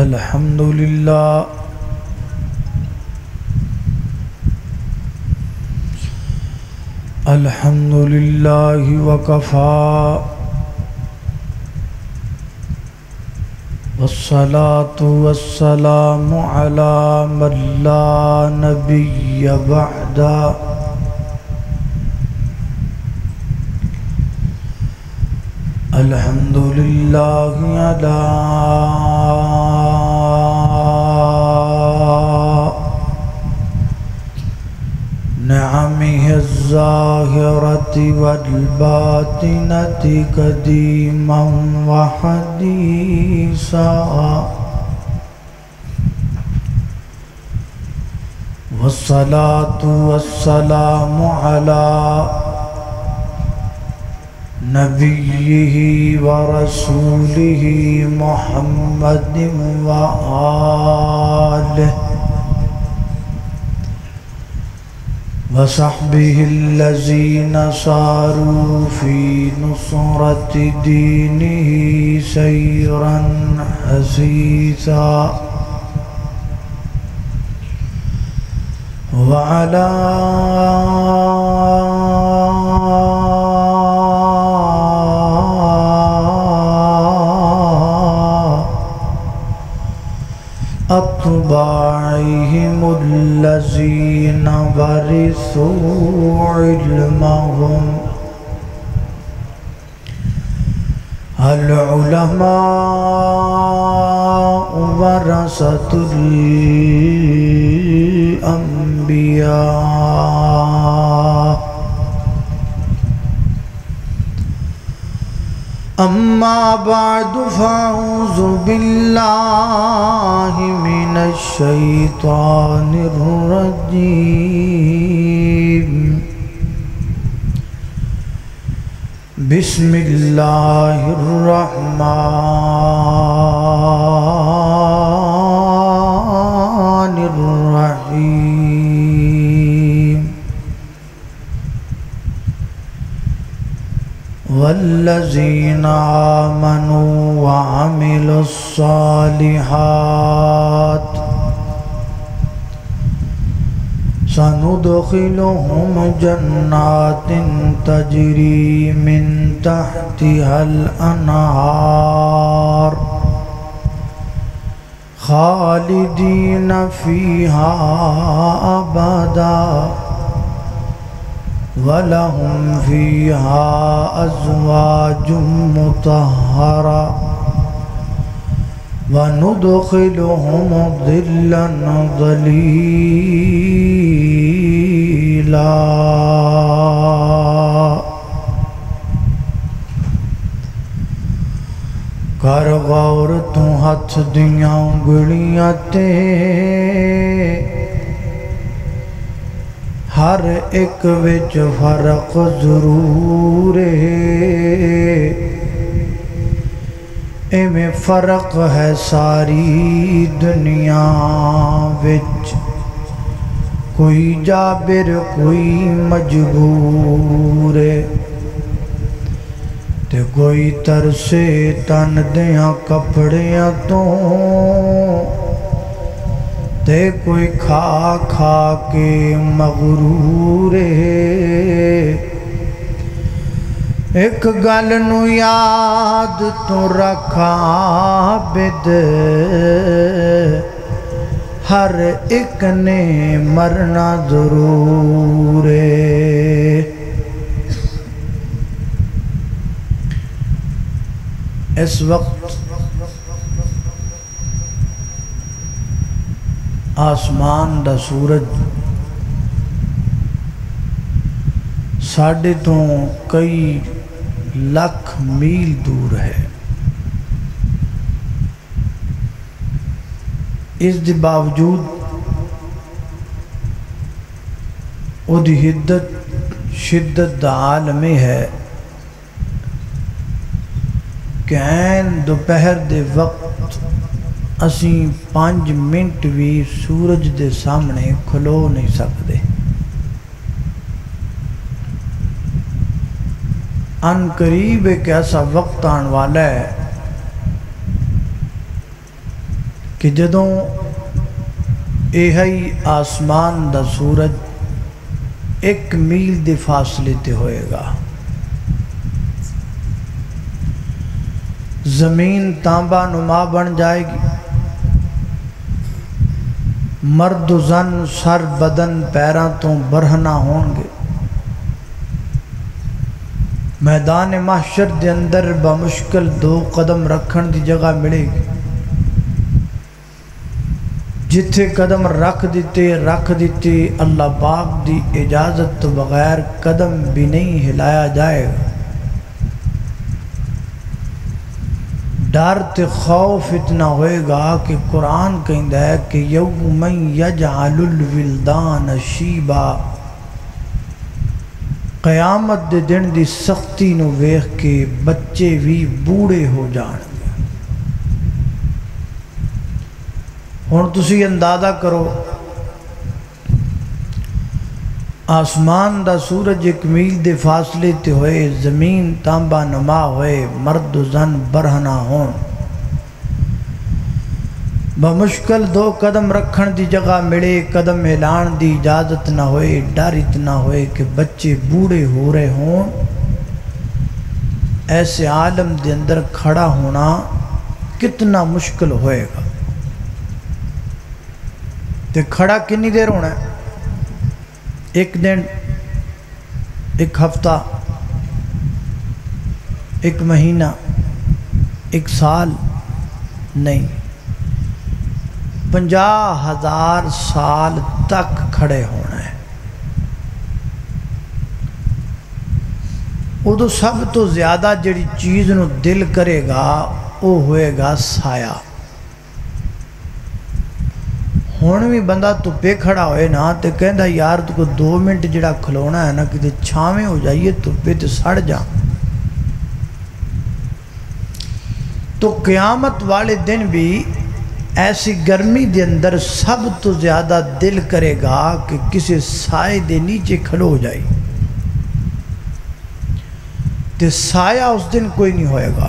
الحمد لله الحمد لله وكفى والصلاة والسلام على من لا نبي بعده الحمد لله على نعمه الظاهرة والباطنة قديما وحديثا والصلاة والسلام على نبيه ورسوله محمد وآله وصحبه الذين ساروا في نصرة دينه سيرا حثيثا وعلى أتباعهم الذين ورثوا علمهم العلماء ورثة الأنبياء أما بعد فأعوذ بالله من الشيطان الرجيم بسم الله الرحمن الرحيم والذين آمنوا وعملوا الصالحات سندخلهم جنات تجري من تحتها الأنهار خالدين فيها أبدا وَلَهُمْ فِيهَا أَزْوَاجٌ مُطَهَّرَةٌ وَنُدْخِلُهُمْ ظِلًّا ظَلِيلًا کر غور تو ہتھ دیاں انگلیاں تے ہر ایک وچ فرق ضرور ہے ایویں فرق ہے ساری دنیا وچ کوئی جابر کوئی مجبور ہے تے کوئی ترسے تن دیاں کپڑیاں تو تے کوئی کھا کھا کے مغرور ہے ایک گل نو یاد تو رکھا عابد ہر ایک نے مرنا ضرور ہے اس وقت آسمان دا سورج ساڑھے تو کئی لاکھ میل دور ہے اس دے باوجود او دی شدت دا عالم ہے کہ این دوپہر دے وقت اسیں 5 منٹ بھی سورج دے سامنے کھلو نہیں سکتے ان قریب ایک ایسا وقت آن والا ہے کہ جدوں یہ آسمان دا سورج 1 میل دے فاصلے تے ہوئے گا، زمین تانبا نما بن جائے گی، مرد و زن سر بدن پیراں تو برہنہ ہون گے، میدان محشر دے اندر بمشکل 2 قدم رکھن دی جگہ ملے گی، جتھے قدم رکھ دیتے اللہ پاک دی اجازت تو بغیر قدم بھی نہیں ہلایا جائے گا۔ ڈر تے خوف اتنا ہوئے گا کہ قرآن کہندا ہے کہ یوم یجعل الولدان شیبا، قیامت دے دن دی سختی نو ویکھ کے بچے بھی بوڑھے ہو جان گے۔ ہن تسی اندازہ کرو، آسمان دا سورج 1 میل دے فاصلے تے ہوئے، زمین تانبا نما ہوئے، مرد و زن برہنہ ہون، بمشکل 2 قدم رکھن دی جگہ ملے، قدم ہلان دی اجازت نہ ہوئے، ڈر اتنا ہوئے کہ بچے بوڑھے ہو رہے ہون، ایسے عالم دے اندر کھڑا ہونا کتنا مشکل ہوئے گا۔ تے کھڑا کنی دیر ہونا ہے؟ 1 دن، 1 ہفتہ، 1 مہینہ، 1 سال نہیں، 50,000 سال تک کھڑے ہونا ہے۔ ادو سب تو زیادہ جڑی چیز نو دل کرے گا وہ ہوئے گا سایہ۔ ہون بھی بندہ تپے کھڑا ہوئے نا تے کہندا یار تو کو 2 منٹ جڑا کھلونا ہے نا کتے چھاویں ہو جائیے تپے تے سڑ جا۔ تو قیامت والے دن بھی ایسی گرمی دے اندر سب تو زیادہ دل کرے گا کہ کسی سائے دے نیچے کھلو جائے، تے سایہ اس دن کوئی نہیں ہوئے گا،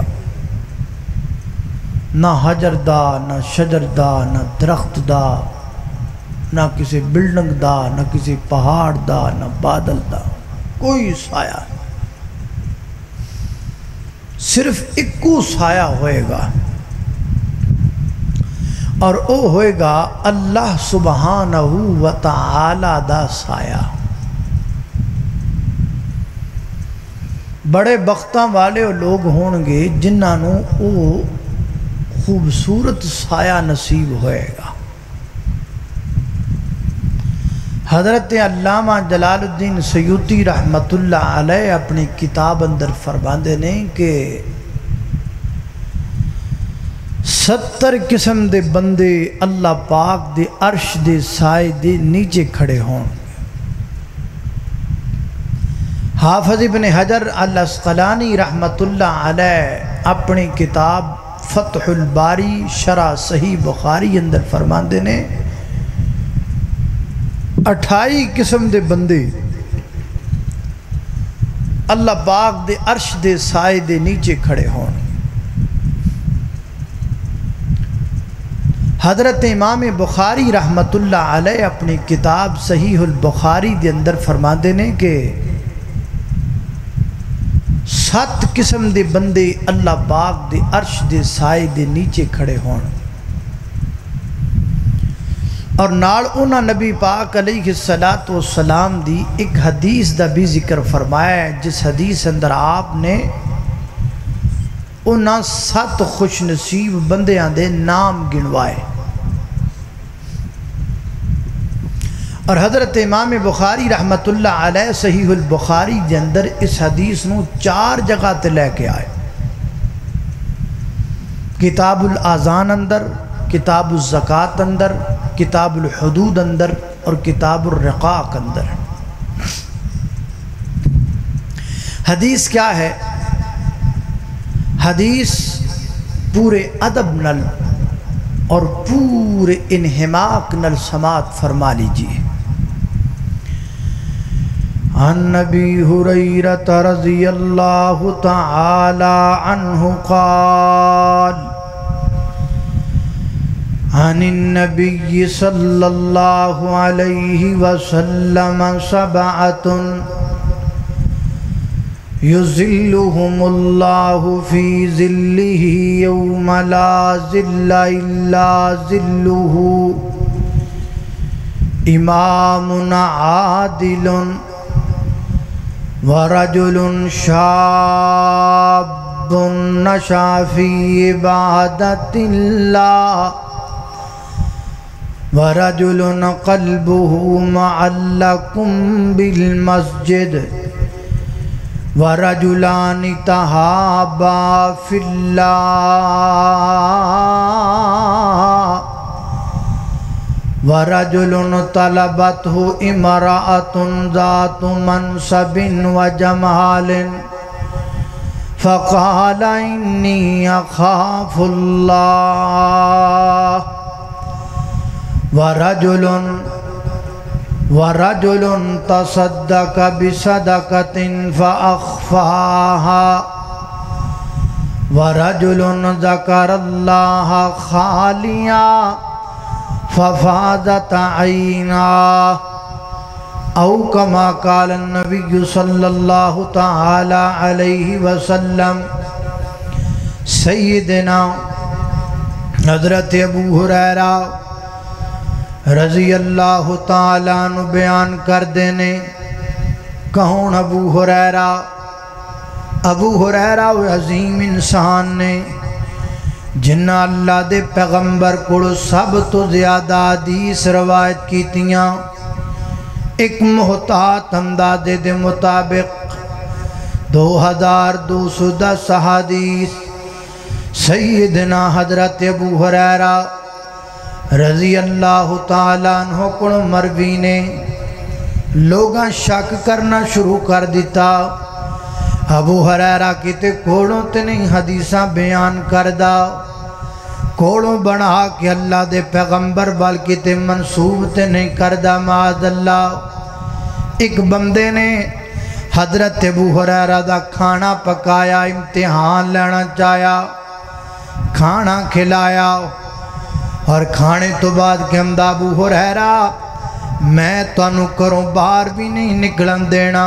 نہ حجر دا، نہ شجر دا، نہ درخت دا، نہ کسی بلڈنگ دا، نہ کسی پہاڑ دا، نہ بادل دا، کوئی سایہ، صرف 1 سایہ ہوئے گا، اور او ہوئے گا اللہ سبحانہ و تعالی دا سایہ۔ بڑے بختاں والے لوگ ہون گے جنہاں نو او خوبصورت سایہ نصیب ہوئے گا۔ حضرت علامہ جلال الدین سیوطی رحمت اللہ علیہ اپنی کتاب اندر فرماندے نے کہ 70 قسم دے بندے اللہ پاک دے عرش دے سائے دے نیچے کھڑے ہوں۔ حافظ ابن حجر العسقلانی رحمت اللہ علیہ اپنی کتاب فتح الباری شرح صحیح بخاری اندر فرماندے نے 28 قسم دے بندے اللہ پاک دے عرش دے سائے دے نیچے کھڑے ہون۔ حضرت امام بخاری رحمت اللہ علیہ اپنی کتاب صحیح البخاری دے اندر فرماندے نے کہ 7 قسم دے بندے اللہ پاک دے عرش دے سائے دے نیچے کھڑے ہون، اور نال انہاں نبی پاک علیہ السلام دی ایک حدیث دا بھی ذکر فرمایا ہے، جس حدیث اندر آپ نے انہاں 7 خوش نصیب بندیاں دے نام گنوائے، اور حضرت امام بخاری رحمت اللہ علیہ صحیح البخاری دے اندر اس حدیث نو 4 جگہ تے لے کے آئے، کتاب الاذان اندر، کتاب الزکوٰۃ اندر، کتاب الحدود اندر اور کتاب الرقاق اندر۔ حدیث کیا ہے؟ حدیث پورے ادب نل اور پورے انہماک نل سماعت فرما لیجئے۔ عن نبی ہریرہ رضی اللہ تعالی عنہ قال عن النبی صلی اللہ علیہ وسلم سبعۃ یظلہم اللہ فی ظلہ یوم لا ظل الا ظلہ امام عادل ورجل شاب نشأ فی عبادۃ اللہ ورجل قلبہ معلق بالمسجد ورجلان تحابا فی اللہ ورجل طلبته امرأة ذات منصب وجمال فقال إني أخاف الله ورجل تصدق بصدقة فأخفاها ورجل ذكر الله خاليا ففاضت عیناہ او کما قال النبی صلی اللہ تعالی علیہ وسلم۔ سیدنا حضرت ابو ہریرہ رضی اللہ تعالیٰ عنہ بیان کر دینے کون ابو ہریرہ؟ ابو ہریرہ وہ عظیم انسان نے جنہ اللہ دے پیغمبر کو سب تو زیادہ حدیث روایت کیتیاں۔ ایک محتاط اندازے دے مطابق 2210 حدیث سیدنا حضرت ابو ہریرہ رضی اللہ تعالیٰ عنہ کو مروی نے لوگاں شک کرنا شروع کر دیتا۔ ابو ہریرہ کتے کوڑوں تے نہیں حدیثاں بیان کردہ، کوڑوں بنا کہ اللہ دے پیغمبر بلکہ تے منصوب تے نہیں کردہ معاذ اللہ۔ ایک بندے نے حضرت ابو ہریرہ دا کھانا پکایا، امتحان لینا چاہیا، کھانا کھلایا اور کھانے تو بعد کہ ہم دا ابو ہریرہ میں تانوں کروں باہر بھی نہیں نکلن دینا،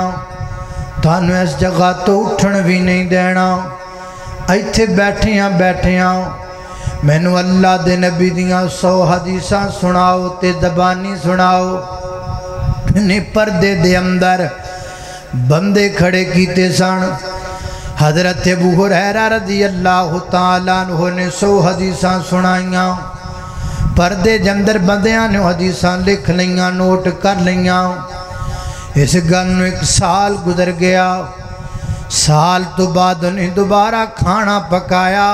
تانوں اس جگہ تو اٹھن بھی نہیں دینا، ایتھے بیٹھیاں میں نو اللہ دے نبی دیاں 100 حدیثاں سناؤ تے زبانی سناؤ۔ نے پردے دے اندر بندے کھڑے کیتے سن۔ حضرت ابو ہریرہ رضی اللہ تعالیٰ عنہ نے 100 حدیثاں سنائیاں، پردے دے اندر بندیاں نے حدیثاں لکھ لیاں، نوٹ کر لیاں۔ اس گل نو 1 سال گزر گیا، سال تو بعد انہیں دوبارہ کھانا پکایا،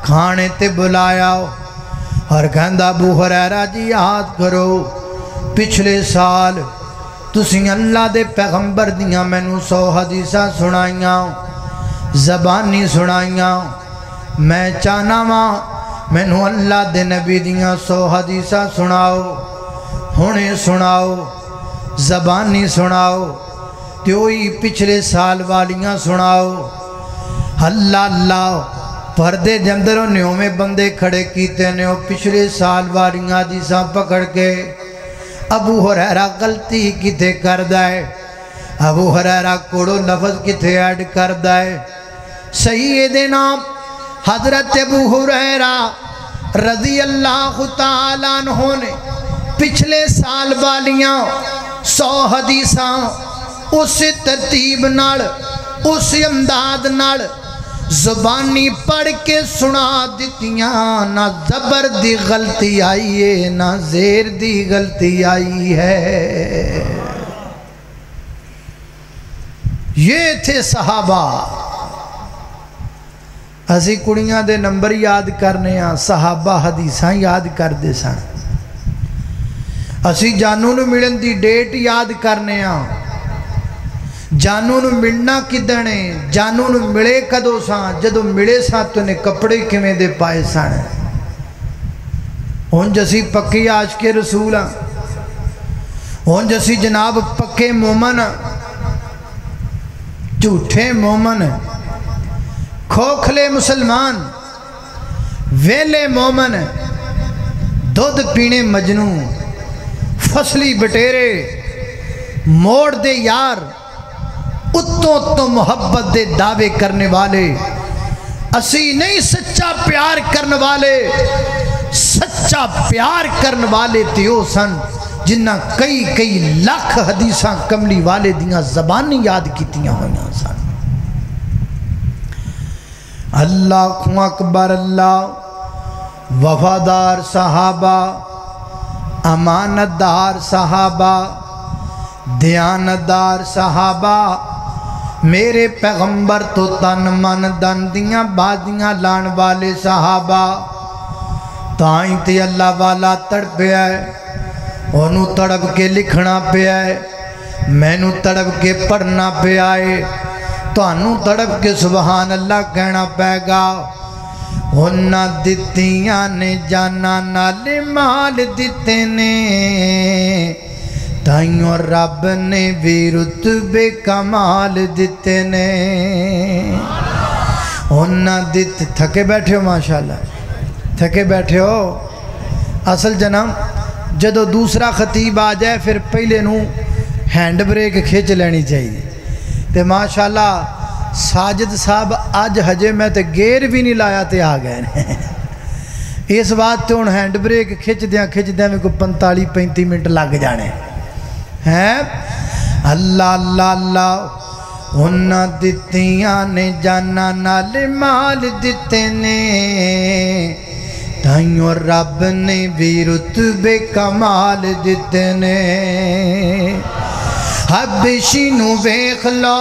کھانے تے بلایا اور کہندا ابو ہریرہ جی یاد کرو پچھلے سال تسی اللہ دے پیغمبر دیاں میں نو 100 حدیثاں سنائیاں، زبانی سنائیاں، میں چاہنا ماں میں نو اللہ دے نبی دیاں 100 حدیثاں سناؤ، ہونے سناؤ، زبانی سناؤ، تیوئی پچھلے سال والیاں سناؤ۔ اللہ اللہ پردے جندروں نیوں میں بندے کھڑے کیتے نیوں پچھلے سال والیاں حدیثاں پکڑ کے ابو ہریرہ غلطی کتے کردہ ہے، ابو ہریرہ کوڑو لفظ کتے ایڈ کردہ ہے۔ سیدنا حضرت ابو ہریرہ رضی اللہ تعالیٰ عنہ نے پچھلے سال والیاں 100 حدیثاں اس ترتیب نال اس امداد نال زبانی پڑھ کے سنا دیتیاں، نہ زبر دی غلطی آئی ہے نہ زیر دی غلطی آئی ہے۔ یہ تھے صحابہ۔ اسی کڑیاں دے نمبر یاد کرنے ہاں، صحابہ حدیثاں یاد کر دے سن۔ اسی جانو نو ملن دی ڈیٹ یاد کرنے ہاں، جانو نو ملنا کدنے، جانو نو ملے کدو ساں، جدو ملے ساں تو نے کپڑے کمیں دے پائے ساں۔ ہون جسی پکی عاشق رسول ہاں، ہون جسی جناب پکے مومن، جھوٹے مومن، کھوکھلے مسلمان، ویلے مومن، دودھ پینے مجنو فصلی بٹیرے موڑ دے یار اتوں تو محبت دے دعوے کرنے والے اسی نہیں سچا پیار کرنے والے سچا پیار کرنے والے تیو سن جنہ کئی لاکھ حدیثاں کملی والے دیاں زبانی یاد کیتیاں ہویاں سن اللہ اکبر اللہ وفادار صحابہ امانتدار صحابہ دیانتدار صحابہ میرے پیغمبر تو تن من دن دیاں بازیاں لان والے صحابہ تائیں تے اللہ والا تڑپے آئے انہوں تڑپ کے لکھنا پہ آئے مینوں تڑپ کے پڑھنا پہ آئے تو انہوں تڑپ کے سبحان اللہ کہنا پہ گا انہاں دتیاں نے جانا نالے مال دیتے نے تائیوں رب نے بھی رتبے کمال دیتے نے انہاں دیتے تھکے بیٹھے ہو ماشاءاللہ تھکے بیٹھے ہو اصل جنم جدو دوسرا خطیب آ جائے پھر پہلے نو ہینڈ بریک کھچ لینی چاہیے تے ماشاءاللہ ساجد صاحب آج ہجے میں تے گیر بھی نہیں لایا تے آ گئے اس بات تے ان ہینڈ بریک کھچ دیاں میں کو 45-35 منٹ لگ جانے ہیں اللہ اللہ اللہ انہاں دتیاں نے جانا نال مال دیتے نے تائیوں رب نے بھی رتبے کمال دیتے نے حبشی نو ویکھ لو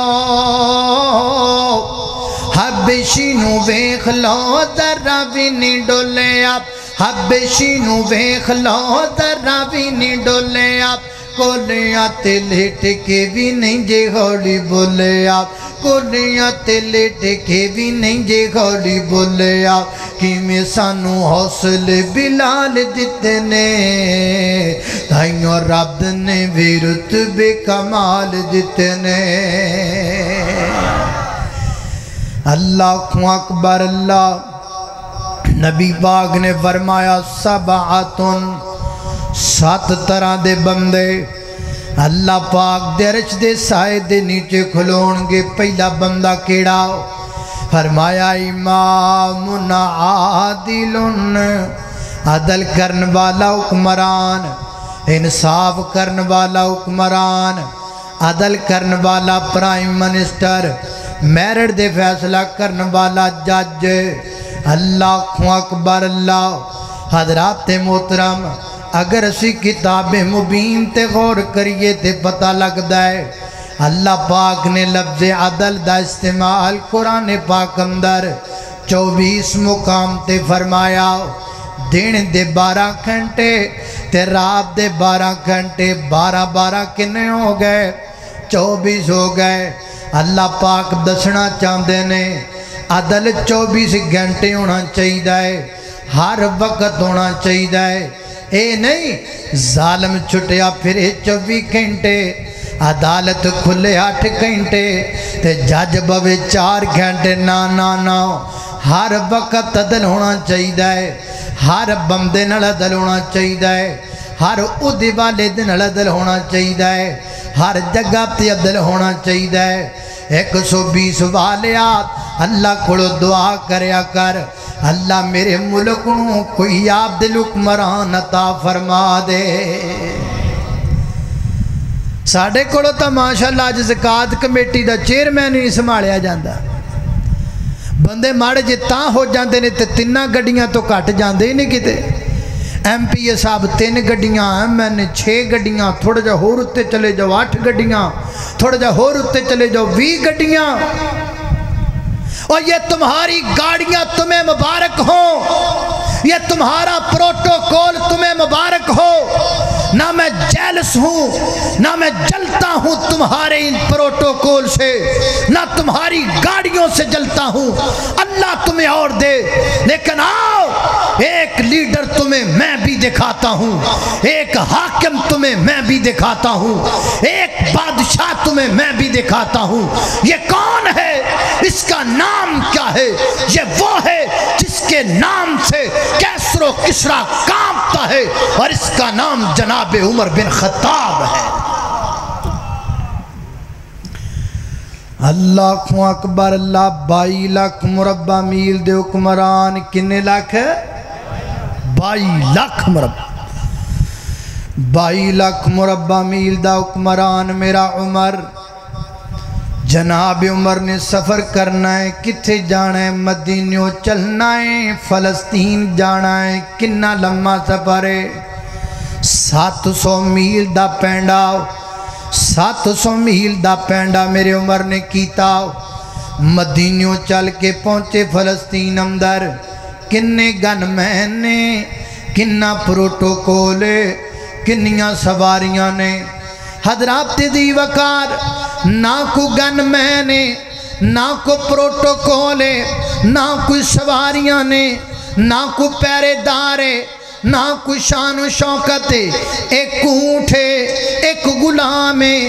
حبشی نو ویکھ لو ذرا بھی نہیں ڈولے آپ حبشی نو ویکھ لو ذرا بھی نہیں ڈولے آپ کولیاں تے لیٹ کے بھی نہیں جے ہولی بولے آپ کولیاں تے لیٹ کے بھی نہیں جے ہولی بولے آپ کہ میں سانو حوصلے بلال دیتے نے تائیوں رب نے بھی رتبے کمال دیتے نے اللہ اکبر اللہ نبی پاک نے فرمایا سبعتن 7 طرح دے بندے اللہ پاک دے عرش دے سائے دے نیچے کھلون گے پہلا بندہ کیڑا فرمایا امام عادل عدل کرن والا حکمران انصاف کرن والا حکمران عدل کرن والا پرائم منسٹر میرٹ دے فیصلہ کرن والا جج اللہ اکبر اللہ حضرات محترم اگر اسی کتاب مبین تے غور کریے تے پتہ لگتا ہے اللہ پاک نے لفظ عدل دا استعمال قرآن پاک اندر 24 مقام تے فرمایا دن دے 12 گھنٹے تے رات دے 12 گھنٹے 12 کنے ہو گئے 24 ہو گئے اللہ پاک دسنا چاہتے نے عدل 24 گھنٹے ہونا چاہیے ہر وقت ہونا چاہیے اے نہیں ظالم چھٹیا پھرے 24 گھنٹے عدالت کھلے 8 گھنٹے تے جج بوے 4 گھنٹے نا ہر وقت عدل ہونا چاہیے ہر بندے نال عدل ہونا چاہیے ہر عہدے والے دے نال عدل ہونا چاہیے ہر جگہ تے عدل ہونا چاہیے 120 والیات اللہ کو دعا کریا کر اللہ میرے ملک نو کوئی آپ دل حکمران عطا فرما دے ساڑھے کڑو تا ماشاءاللہ آج زکاة کمیٹی دا چیئرمین نہیں سماڑیا جاندہ بندے ماڑے جے تاں ہو جاندے نے تے 3 گڈیاں تو کٹ جاندے ہی نہیں کتے ایم پی اے صاحب 3 گڈیاں ایم این 6 گڈیاں تھوڑا جا ہور اتے چلے جاؤ 8 گڈیاں تھوڑا جا ہور اتے چلے جاؤ 20 گڈیاں اور یہ تمہاری گاڑیاں تمہیں مبارک ہوں یہ تمہارا پروٹوکول تمہیں مبارک ہو نہ میں جیلس ہوں نہ میں جلتا ہوں تمہارے ان پروٹوکول سے نہ تمہاری گاڑیوں سے جلتا ہوں اللہ تمہیں اور دے لیکن آؤ ایک لیڈر تمہیں میں بھی دکھاتا ہوں ایک حاکم تمہیں میں بھی دکھاتا ہوں ایک بادشاہ تمہیں میں بھی دکھاتا ہوں یہ کون ہے اس کا نام کیا ہے یہ وہ ہے جس کے نام سے کیسر کسر و کسرا کانپتا ہے اور اس کا نام جناب عمر بن خطاب ہے۔ اللہ کو اکبر اللہ 22 لاکھ مربع میل دے حکمران کنے لاکھ ہے 22 لاکھ مربع 22 لاکھ مربع میل دا حکمران میرا عمر۔ جناب عمر نے سفر کرنا ہے، کتھے جانا ہے؟ مدینیوں چلنا ہے، فلسطین جانا ہے۔ کنا لمحہ سفر ہے؟ 700 میل دا پینڈا 700 میل دا پینڈا میرے عمر نے کیتا۔ مدینیوں چل کے پہنچے فلسطین اندر۔ کنے گن مین نے، کنا پروٹوکول، کنیاں سواریاں نے۔ حضرات دی وقار نہ کو گن مین نے، نہ کو پروٹوکول، نہ کوئی سواریاں نے، نہ کو پہرے دارے، نہ کوئی شان و شوکت۔ ایک اونٹ ہے، ایک غلام ہے،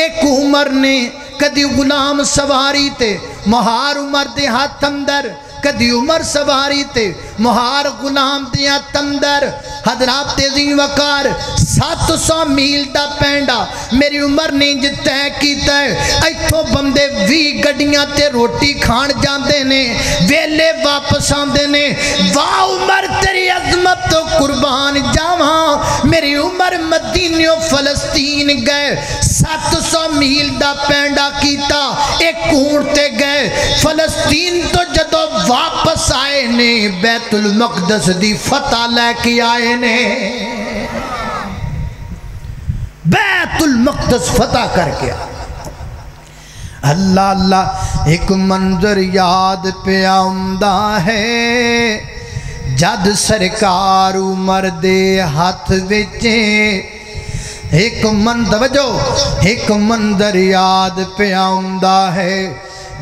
ایک عمر نے کدی غلام سواری تے مہار عمر دے ہاتھ اندر، کدی عمر سواری تے مہار غلام دے ہاتھ اندر۔ حضرات دی وقار 700 میل دا پینڈا میری عمر نے جتے کیتا ہے۔ ایتھوں بندے 20 گڈیاں تے روٹی کھان جاندے نے، ویلے واپس آندے نے۔ واہ عمر تیری عظمت تو قربان جاواں۔ میری عمر مدینیوں فلسطین گئے، 700 میل دا پینڈا کیتا، ایک اونٹ تے گئے فلسطین تو جدو واپس آئے نے بیت المقدس دی فتح لے کے آئے نے، بیت المقدس فتح کر کے اللہ اللہ۔ ایک منظر یاد پہ آمدہ ہے، جد سرکار عمر دے ہاتھ وچے ایک منظر یاد پہ آمدہ ہے،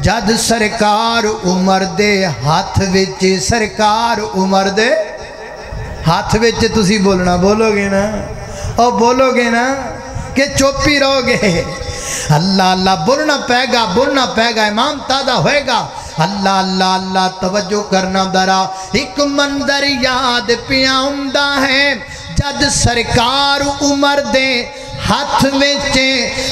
جد سرکار عمر دے ہاتھ وچے، سرکار عمر دے ہاتھ وچے۔ تسی بولنا بولو گے نا، اور بولو گے نا کہ چوپی رہو گے؟ اللہ اللہ بولنا پے گا، امام تازہ ہوئے گا۔ اللہ اللہ اللہ توجہ کرنا درا۔ ایک منظر یاد پہ آمدہ ہے، جد سرکار عمر دے ہاتھ وچے،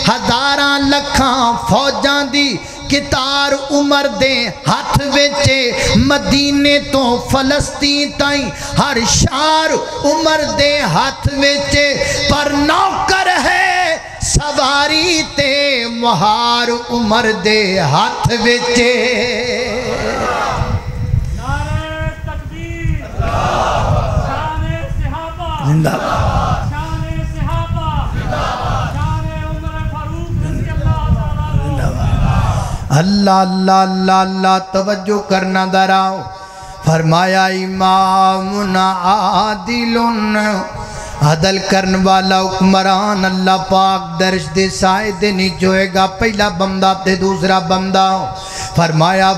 ہزاراں لکھاں فوجاں دی کتار عمر دے ہاتھ وچے، مدینے تو فلسطین تائیں ہر شار عمر دے ہاتھ وچے۔ پر نوکر ہے سواری تے مہار عمر دے ہاتھ وچے۔ نعرہ تکبیر، شان صحابہ زندہ اللہ اللہ اللہ اللہ توجہ کرنا دراؤ۔ فرمایا امامنا عادلن، عدل کرن والا حکمران اللہ پاک درش دے سائے دے نہیں جوئے گا۔ پہلا بندہ تے دوسرا بندہ۔ فرمایا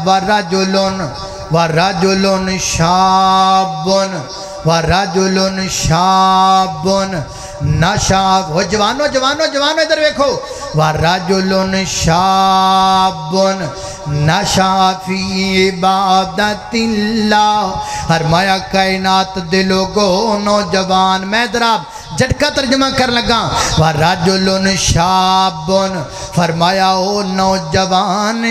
ورجلن شابن، ورجلن شابن نشاب، وہ جوانو ادھر دیکھو۔ ورجلن شابن نشا فی عبادت اللہ۔ فرمایا کائنات دے لوگو نوجوان، میں ذرا جھٹکا ترجمہ کر لگا۔ ورجلن شابن، فرمایا او نوجوان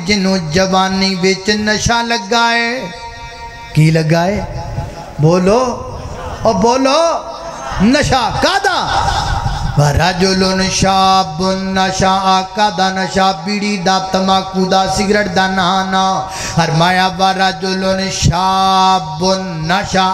جنہوں جوانی وچ نشا لگائے۔ کی لگائے؟ بولو اور بولو، نشا کادا؟ ورجلن شاب نشا کادا؟ نشا بیڑی دا، تماکو دا، سگریٹ دا نانا۔ فرمایا ورجلن شاب نشا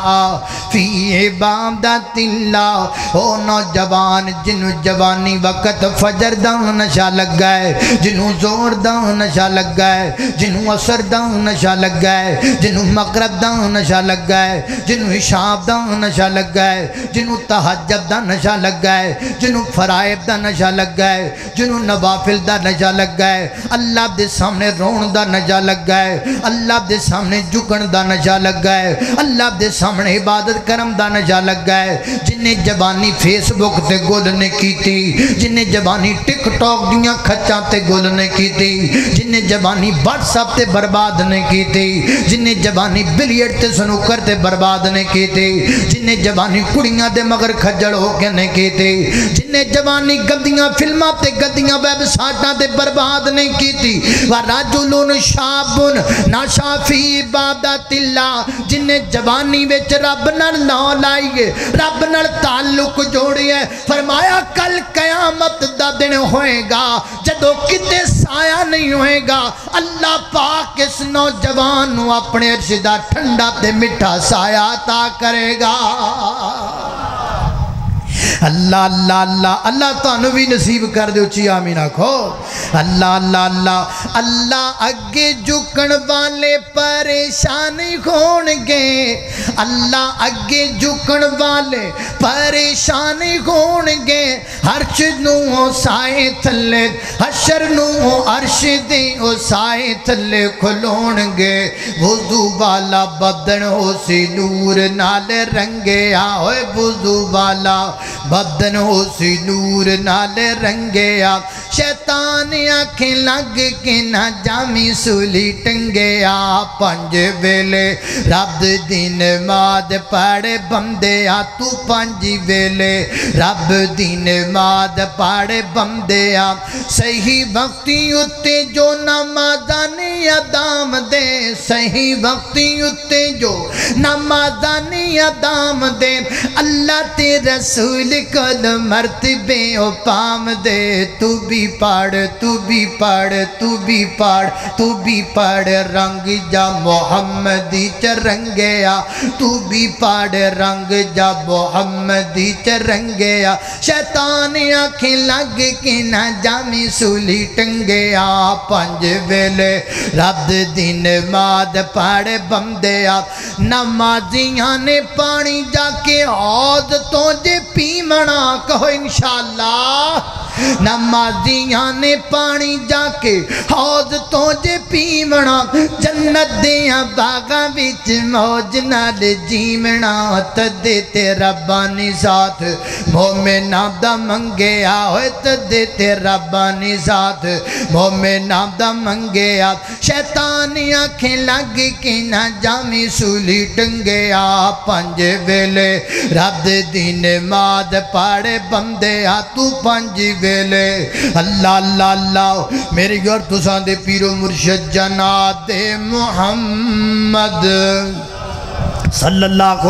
فی عبادت اللہ، او نوجوان جنہوں جوانی وقت فجر دا نشا لگ گئے، جنہوں زور دا نشا لگ گئے، جنہوں عصر دا نشا لگ گئے، جنہوں مغرب دا نشا لگ گئے، جنہوں عشاء دا نشا لگ گئے، جنہوں تہجد دا نشا لگ گئے، جنہوں فرائب دا نشا لگ گئے، جنہوں نوافل دا نشا لگ گئے، اللہ دے سامنے رون دا نشا لگ گئے، اللہ دے سامنے جھکن دا نشہ لگا ہے، اللہ دے سامنے عبادت کرم دا نشہ لگا ہے۔ جنہیں زبانی فیس بک تے گل نہیں کیتی، جنہیں زبانی ٹک ٹاک دیاں کھچاں تے گل نہیں کیتی، جنہیں زبانی واٹس ایپ تے برباد نہیں کیتی، جنہیں زبانی بلیئرڈ تے سنوکر تے برباد نہیں کیتی، جنہیں زبانی کڑیاں دے مگر کھجڑ ہو کے نہیں کیتی، جنہیں زبانی گدیاں فلماں تے گدیاں ویب سائٹاں تے برباد نہیں کیتی، وَرَجُلٌ شَابٌ نَشَأَ فِي عِبَادَتِ اللَّهِ، جنہیں زبانی وچ رب نال نام لائیے، رب نال تعلق جوڑیے، فرمایا کل قیامت دا دن ہوئے گا جدو کتے سایہ نہیں ہوئے گا، اللہ پاک اس نوجوان نو اپنے عرش دا ٹھنڈا تے مٹھا سایہ عطا کرے گا۔ اللہ اللہ اللہ اللہ تانوں بھی نصیب کر دے، اچھی آمین آکھو۔ اللہ اللہ اللہ اللہ اگے جھکن والے پریشان ہونگے، اللہ اگے جھکن والے پریشان ہونگے، عرش نو سائے تھلے، حشر نو عرش دے او سائے تھلے کھلونگے، وضو والا بدن ہو سی نور نال رنگیا، ہوئے وضو والا بدن ہو سی نور نال رنگیا، شیطان آنکھیں لگ کے نہ جامی سولی ٹنگیا، پنج ویلے رب دین ماد پاڑے بندیا، تو پنج ویلے رب دین ماد پاڑے بندیا، صحیح وقتی اتے جو نمازانی ادام دے، صحیح وقتی اتے جو نمازانی ادام دے، اللہ تے رسول کل مرتبے او پام دے، تو بھی پڑھ تو بھی پڑھ تو بھی پڑھ تو بھی پڑھ رنگ جا محمدی چرنگیا، تو بھی پڑھ رنگ جا محمدی چرنگیا، شیطان آنکھیں لگ کے نہ جامی سولی ٹنگیا، پنج ویلے رب دین ماد پڑھ بندیا، نمازیاں نے پانی جا کے حوض تو جے پیمنا، کہو انشاءاللہ، نمازیاں نے پانی جا کے حوض تو جے پیمنا، جنت دیاں باغاں وچ موج نال جیمنا، تدے تے ربانی ساتھ مومناں دا منگیا، ہوئے تدے تے ربانی ساتھ مومناں دا منگیا، شیطان آنکھیں لگ کے نہ جامی سولی ٹنگیا، پنج ویلے رب دین ماد پاڑے بندیا، تو پنج ویلے اللہ اللہ اللہ میرے اور تساں دے پیرو مرشد جناب محمد صلی اللہ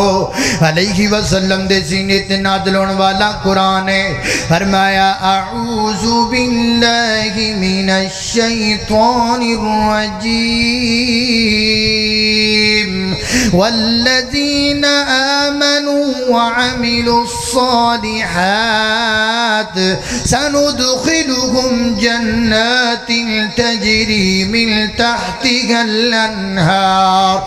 علیہ وسلم دے سینے تے نازل ہونے والا قرآن ہے، فرمایا اعوذ باللہ من الشیطان الرجیم والذین آمنوا وعملوا الصالحات سندخلهم جنات تجری من تحتها الانہار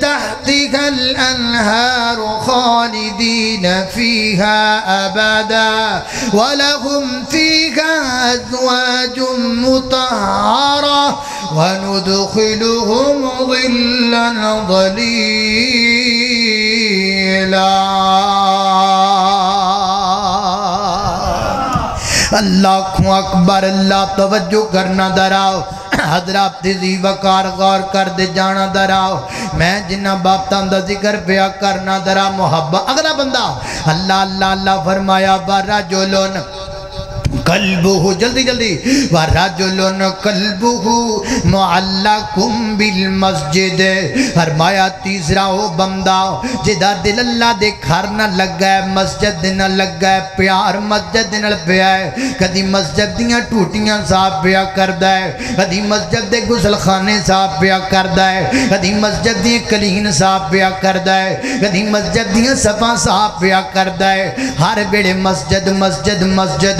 تحتها الأنهار خالدين فيها أبدا ولهم فيها أزواج مطهرة وندخلهم ظلا ظليلا۔ اللہ کو اکبر، اللہ توجہ کرنا دراؤ، حضرات تیزی وقار غور کر دے جانا دراؤ، میں جنہ بابتاں دا ذکر پیا کرنا درا محبت، اگلا بندہ اللہ اللہ اللہ فرمایا وَرَجُلٌ قلبہ، جلدی جلدی وَرَجُلٌ قلبہ معلقٌ بالمسجد، فرمایا تیسرا وہ بندہ جدا دل اللہ دے گھر نہ لگا ہے، مسجد نہ لگا ہے، پیار مسجد نہ پیا ہے، کدی مسجد دیاں ٹوٹیاں صاف پیا کردا ہے، کدی مسجد دے غسل خانے صاف پیا کردا ہے، کدی مسجد دی کلین صاف پیا کردا ہے، کدی مسجد دیاں صفاں صاف پیا کردا ہے، ہر ویلے مسجد مسجد مسجد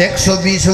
120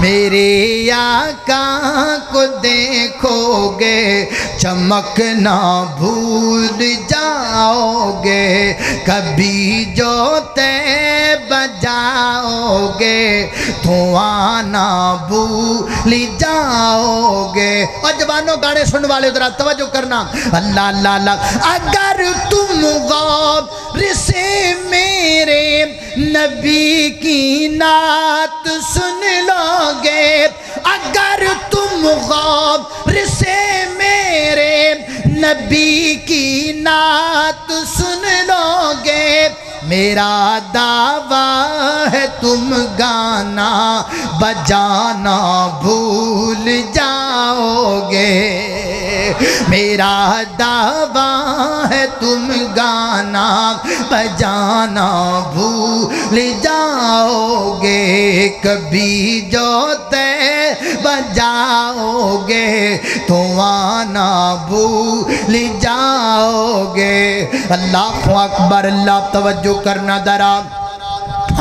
میرے آقا کو دیکھو گے چمکنا بھول جاؤ گے کبھی جو طیبہ جاؤ گے تو آنا بھول جاؤ گے۔ اور جوانوں گانے سننے والے ذرا توجہ کرنا، اللہ اللہ اللہ، اگر تم غور سے میرے نبی کی نعت سن لو گے، اگر تم غور سے میرے نبی کی نعت سن لو گے، میرا دعویٰ ہے تم گانا بجانا بھول جاؤ گے، میرا دعویٰ ہے تم گانا بجانا بھول جاؤ گے، کبھی جو طیبہ جاؤ گے تو آنا بھول جاؤ گے۔ اللہ اکبر، اللہ توجہ کرنا درا،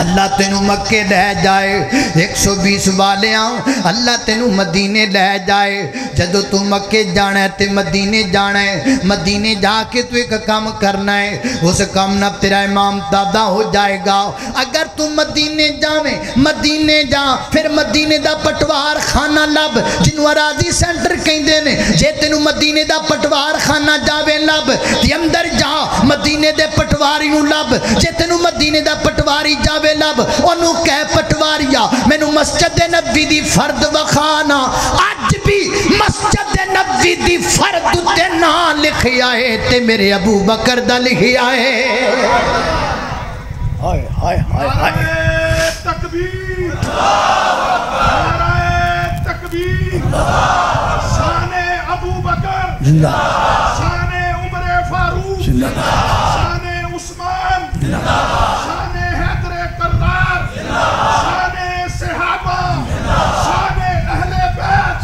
اللہ تینوں مکے لے جائے 120 والیاں، اللہ تینوں مدینے لے جائے، جدو تو مکے جانا ہے تے مدینے جانا ہے، مدینے جا کے تو ایک کام کرنا ہے، اس کام نہ تیرا امام دادا ہو جائے گا۔ اگر تو مدینے جاویں، مدینے جا، پھر مدینے دا پٹوار خانہ لب، جنوں اراضی سینٹر کہندے نے، جے تینوں مدینے دا پٹوار خانہ جاویں لب، تے اندر جا مدینے دے پٹواری نوں لب، جے تینوں مدینے دا پٹواری جاویں لب، انہوں کہہ پٹواریا میں نو مسجد نبی دی فرد وخانا، آج بھی مسجد نبی دی فرد تے نا لکھی آئے تے میرے ابو بکر دا لکھی آئے۔ ہائے ہائے ہائے ہائے، تکبیر، نعرہ تکبیر، شان ابو بکر، شان عمر فاروق، شان عثمان، شان حیدر کرار، شان صحابہ، شان اہل بیت۔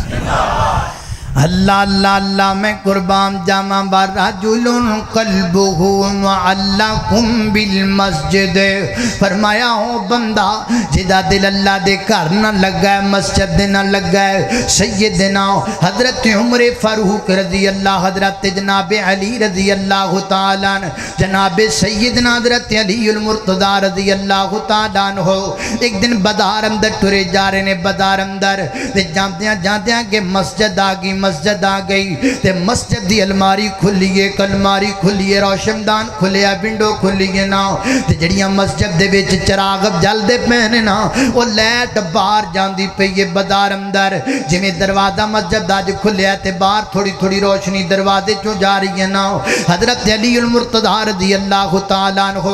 اللہ اللہ اللہ، میں قربان جامع برجل قلبہ معلقم بالمسجد، فرمایا ہو بندہ جدا دل اللہ دے گھر نہ لگا ہے، مسجد نہ لگا ہے۔ سیدنا حضرت عمر فاروق رضی اللہ، حضرت جناب علی رضی اللہ تعالیٰ عنہ، جناب سیدنا حضرت علی المرتضی رضی اللہ تعالیٰ عنہ، ایک دن بازار اندر ٹرے جا رہے نے، بازار اندر جاندیاں کہ مسجد آگئی، مسجد آگئی تے مسجد دی الماری کھلیے، کلماری کھلیے، روشن دان کھلیا، ونڈو کھلیے نا، تے جڑیاں مسجد دے وچ چراغ جل دے پہنے نا، وہ لائٹ باہر جاندی پئی بازار اندر، جویں دروازہ مسجد دا جو کھلیا تے باہر تھوڑی تھوڑی روشنی دروازے چوں جا رہی ہے نا۔ حضرت علی المرتضی رضی اللہ تعالیٰ عنہ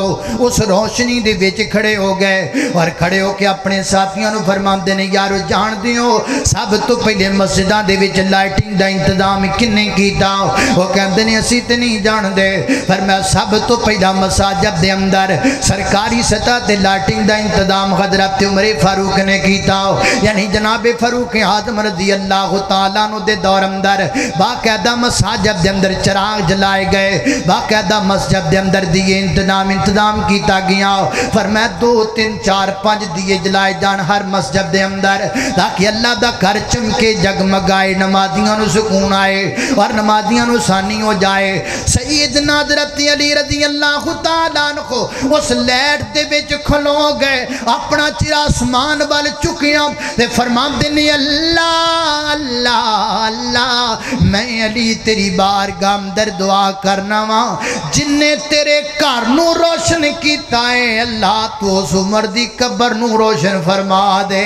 اس روشنی دے وچ کھڑے ہو گئے اور کھڑے ہو کے اپنے ساتھیاں نو فرماندے نے، یارو جان دیو سب تو پہلے مسجداں دے وچ لائٹنگ دا انتظام کنے کیتا؟ وہ کہندے نے اسی تے نہیں جان دے، پر میں سب تو پہلا مساجد دے اندر سرکاری سطح تے لائٹنگ دا انتظام حضرت عمر فاروق نے کیتا، یعنی جناب فاروق اعظم رضی اللہ تعالیٰ عنہ دے دور اندر باقاعدہ مساجد دے اندر چراغ جلائے گئے، باقاعدہ مسجد دے اندر دیے انتظام کیتا گیا، فرمایا 2 3 4 5 دیے جلائے جان ہر مسجد دے اندر، تاکہ اللہ دا گھر چمکے جگمگائے، نمازیاں نو سکون آئے اور نمازیاں نو ثانی ہو جائے۔ سیدنا حضرت علی رضی اللہ تعالیٰ عنہ اس لیٹ دے وچ کھلو گئے، اپنا چرا آسمان وال چکیاں تے فرماندے نے، اللہ اللہ اللہ، میں علی تیری بارگاہ اندر دعا کرنا وا، جن نے تیرے گھر نو روشن کیتا ہے، اللہ تو اس عمر دی قبر نو روشن فرما دے۔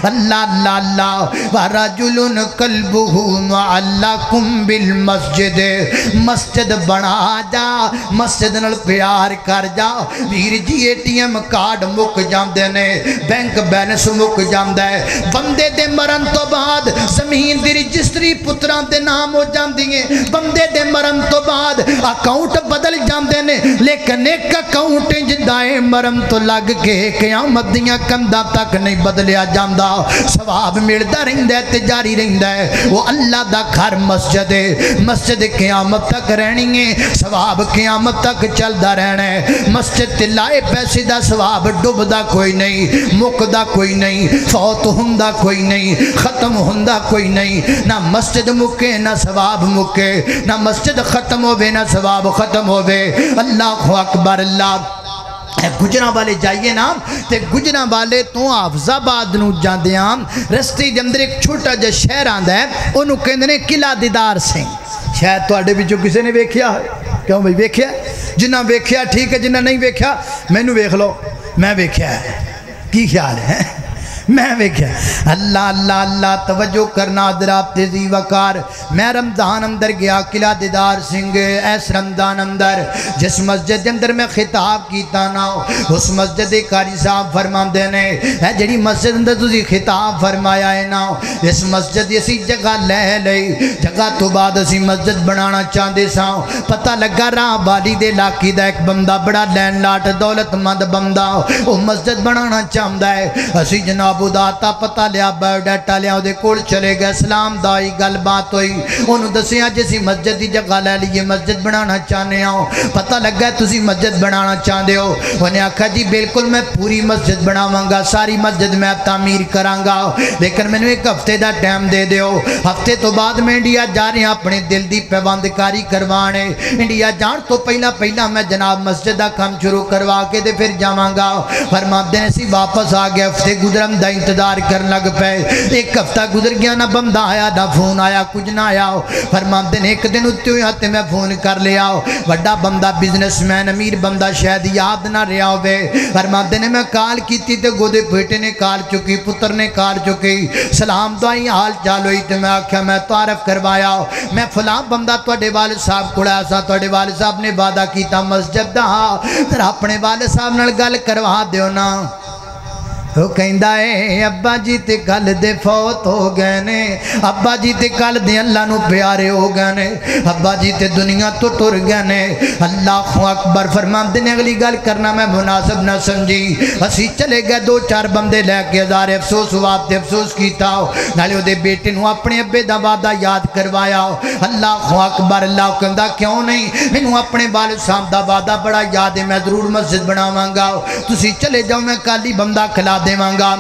اللہ اللہ اللہ، ورجل قلبہ معلقم بالمسجد، مسجد بنا جا، مسجد نال پیار کر جا۔ ویر جی اے ٹی ایم کارڈ مک جاندے نے، بینک بیلنس مک جاندا ہے، بندے دے مرن تو بعد زمین دی رجسٹری پتراں دے نام ہو جاندی ہے، بندے دے مرن تو بعد اکاؤنٹ بدل جاندے نے، لیکن ایک اکاؤنٹ جدائے مرن تو لگ کے قیامت دیاں کنداں تک نہیں بدلیا جاندا ثواب ملدا رہندا ہے تے جاری رہندا ہے وہ اللہ دا گھر مسجد ہے مسجد قیامت تک رہنی ہے ثواب قیامت تک چلدا رہنا ہے مسجد تے لائے پیسے دا ثواب ڈوبدا کوئی نہیں مکدا کوئی نہیں فوت ہوندا کوئی نہیں ختم ہوندا کوئی نہیں نہ مسجد مکے نہ ثواب مکے نہ مسجد ختم ہوے نہ ثواب ختم ہوے اللہ اکبر اللہ گجرہ والے جائیے نا تے گجرہ والے تو حافظ آباد نو جاندے ہاں رستے دے اندر ایک چھوٹا جا شہر آندا ہے انہوں کہندے نے قلعہ دیدار سنگھ شاید تواڈے وچوں کسے نے ویکھیا ہے کیوں بھائی ویکھیا جنہ ویکھیا ٹھیک ہے جنہ نہیں ویکھیا مینوں ویکھ لو میں ویکھیا ہے کی خیال ہے میں ویکھیا اللہ اللہ اللہ توجہ کرنا حضرات ذی وقار میں رمضان اندر گیا قلعہ دیدار سنگھ ایس رمضان اندر جس مسجد اندر میں خطاب کیتا نا اس مسجد قاری صاحب فرماندے نے اے جڑی مسجد اندر تسی خطاب فرمایا ہے نا اس مسجد اسی جگہ لے لئی جگہ تو بعد اسی مسجد بنانا چاہندے ساں پتہ لگا راہ بالی دے علاقے دا ایک بندہ بڑا لین لاٹ دولت مند بندہ وہ مسجد بنانا چاہندا ہے اسی جناب داتا پتہ لیا بایو ڈیٹا لیا دے کول چلے گئے اسلام دائی گل بات ہوئی انہوں دسیا جیسی مسجد دی جگہ لے لیے مسجد بنانا چاہنے ہوں پتہ لگ گیا تسی مسجد بنانا چاہنے ہو انہیں آکھا جی بالکل میں پوری مسجد بناوانگا ساری مسجد میں تعمیر کرانگا لیکن میں نے ایک ہفتے دا ٹائم دے دیو ہفتے تو بعد میں انڈیا جا رہے ہیں اپنے دل دی پیواندکاری کروانے انڈیا جان تو پہلا میں جناب مسجد دا کام شروع کروا کے دے پھر جاوانگا فرماتے ہیں سی واپس آگئے ہفتے گزرم دا انتظار کرن لگ پے ایک ہفتہ گزر گیا نہ بندہ آیا نہ فون آیا کچھ نہ آیا فرماتے ہیں ایک دن اتے ہوئے آتے میں فون کر لیا بڑا بندہ بزنس مین امیر بندہ شاید یاد نہ رہا ہوئے فرماتے ہیں میں کال کیتی تے گودے بیٹے نے کال چکی پتر نے کال چکی سلام دعائی حال چال ہوئی تے میں آکھیا میں تعارف کروایا میں فلاں بندہ توڑے والد صاحب کڑا سا توڑے والد صاحب نے وعدہ کیتا مسجد دا تر اپنے والد صاحب نال گل کروا دیو نا وہ کہندا ہے ابا جی تے کل دے فوت ہو گئے نے ابا جی تے کل دے اللہ نو پیارے ہو گئے نے ابا جی تے دنیا تو ٹر گئے نے اللہ اکبر فرماندے نے اگلی گل کرنا میں مناسب نہ سمجھی اسی چلے گئے دو چار بندے لے کے ہزار افسوس ہوا تے افسوس کیتا نالے او دے بیٹے نو اپنے ابے دا وعدہ یاد کروایا اللہ اکبر اللہ کہندا کیوں نہیں مینوں اپنے والد صاحب دا وعدہ بڑا یاد ہے میں ضرور مسجد بناواں گا تسی چلے جاؤ میں کل ہی بندہ کھلا دیوانگا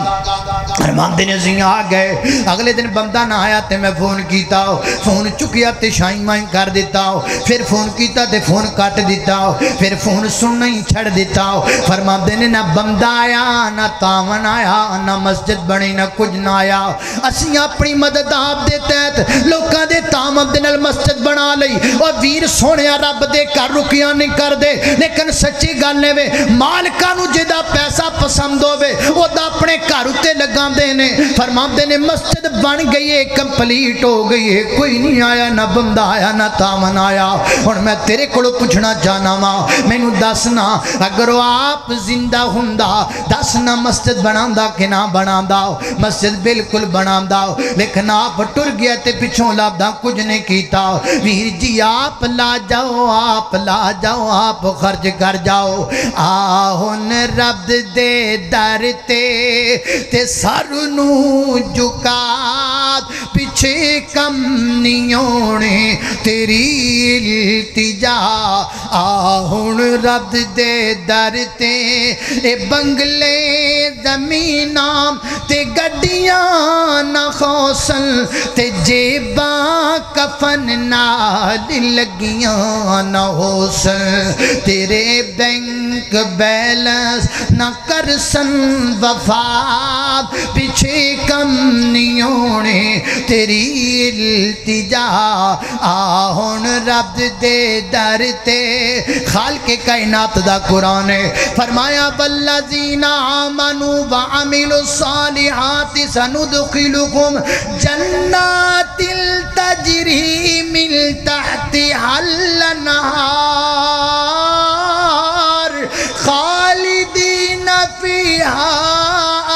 فرمان دینے زیاں آ گئے اگلے دن بندہ نہ آیا تے میں فون کیتا فون چکیا تے شائیں مائیں کر دیتا پھر فون کیتا تے فون کٹ دیتا پھر فون سننا ہی چھڑ دیتا فرمان دینے نہ بندہ آیا نہ تاون آیا نہ مسجد بنی نہ کچھ نہ آیا اسی اپنی مدد آپ دیتے ہیں لوکاں دے تامد نل مسجد بنا لئی اور ویر سونیا رب دے کر رکیاں نہیں کر دے لیکن سچی گل نے وے مالکاں نو جدا پیسہ پسند ہوئے وہ دا اپنے کاروتے لگاں دینے فرمان دینے مسجد بن گئی ہے کمپلیٹ ہو گئی ہے کوئی نہیں آیا نہ بندہ آیا نہ تامن آیا اور میں تیرے کڑو پوچھنا چاہنا ماں میں نو دسنا اگر وہ آپ زندہ ہندہ دسنا مسجد بناندہ کہ نہ بناندہ مسجد بالکل بناندہ لیکن آپ ٹر گیا تے پچھوں لابدہ کچھ نہیں کیتا ویر جی آپ لا جاؤ آپ خرچ کر جاؤ آہن رب دے در تے سرنو جکات پیچھے کم نہیں ہونے تیری التجا آہن رب دے در تے اے بنگلے زمینام تے گڈیاں نہ خوصل تے جیباں کفن نال لگیاں نہ حوصل تیرے بینک بیلنس نہ کرسن وفات پیچھے کم نہیں ہونے تیری التجا آہن رب دے در تے خالق کائنات دا قرآن ہے فرمایا والذین آمنوا وعملوا الصالحات سندخلکم جنات تجری من تحتها الانہار خالدین فیہا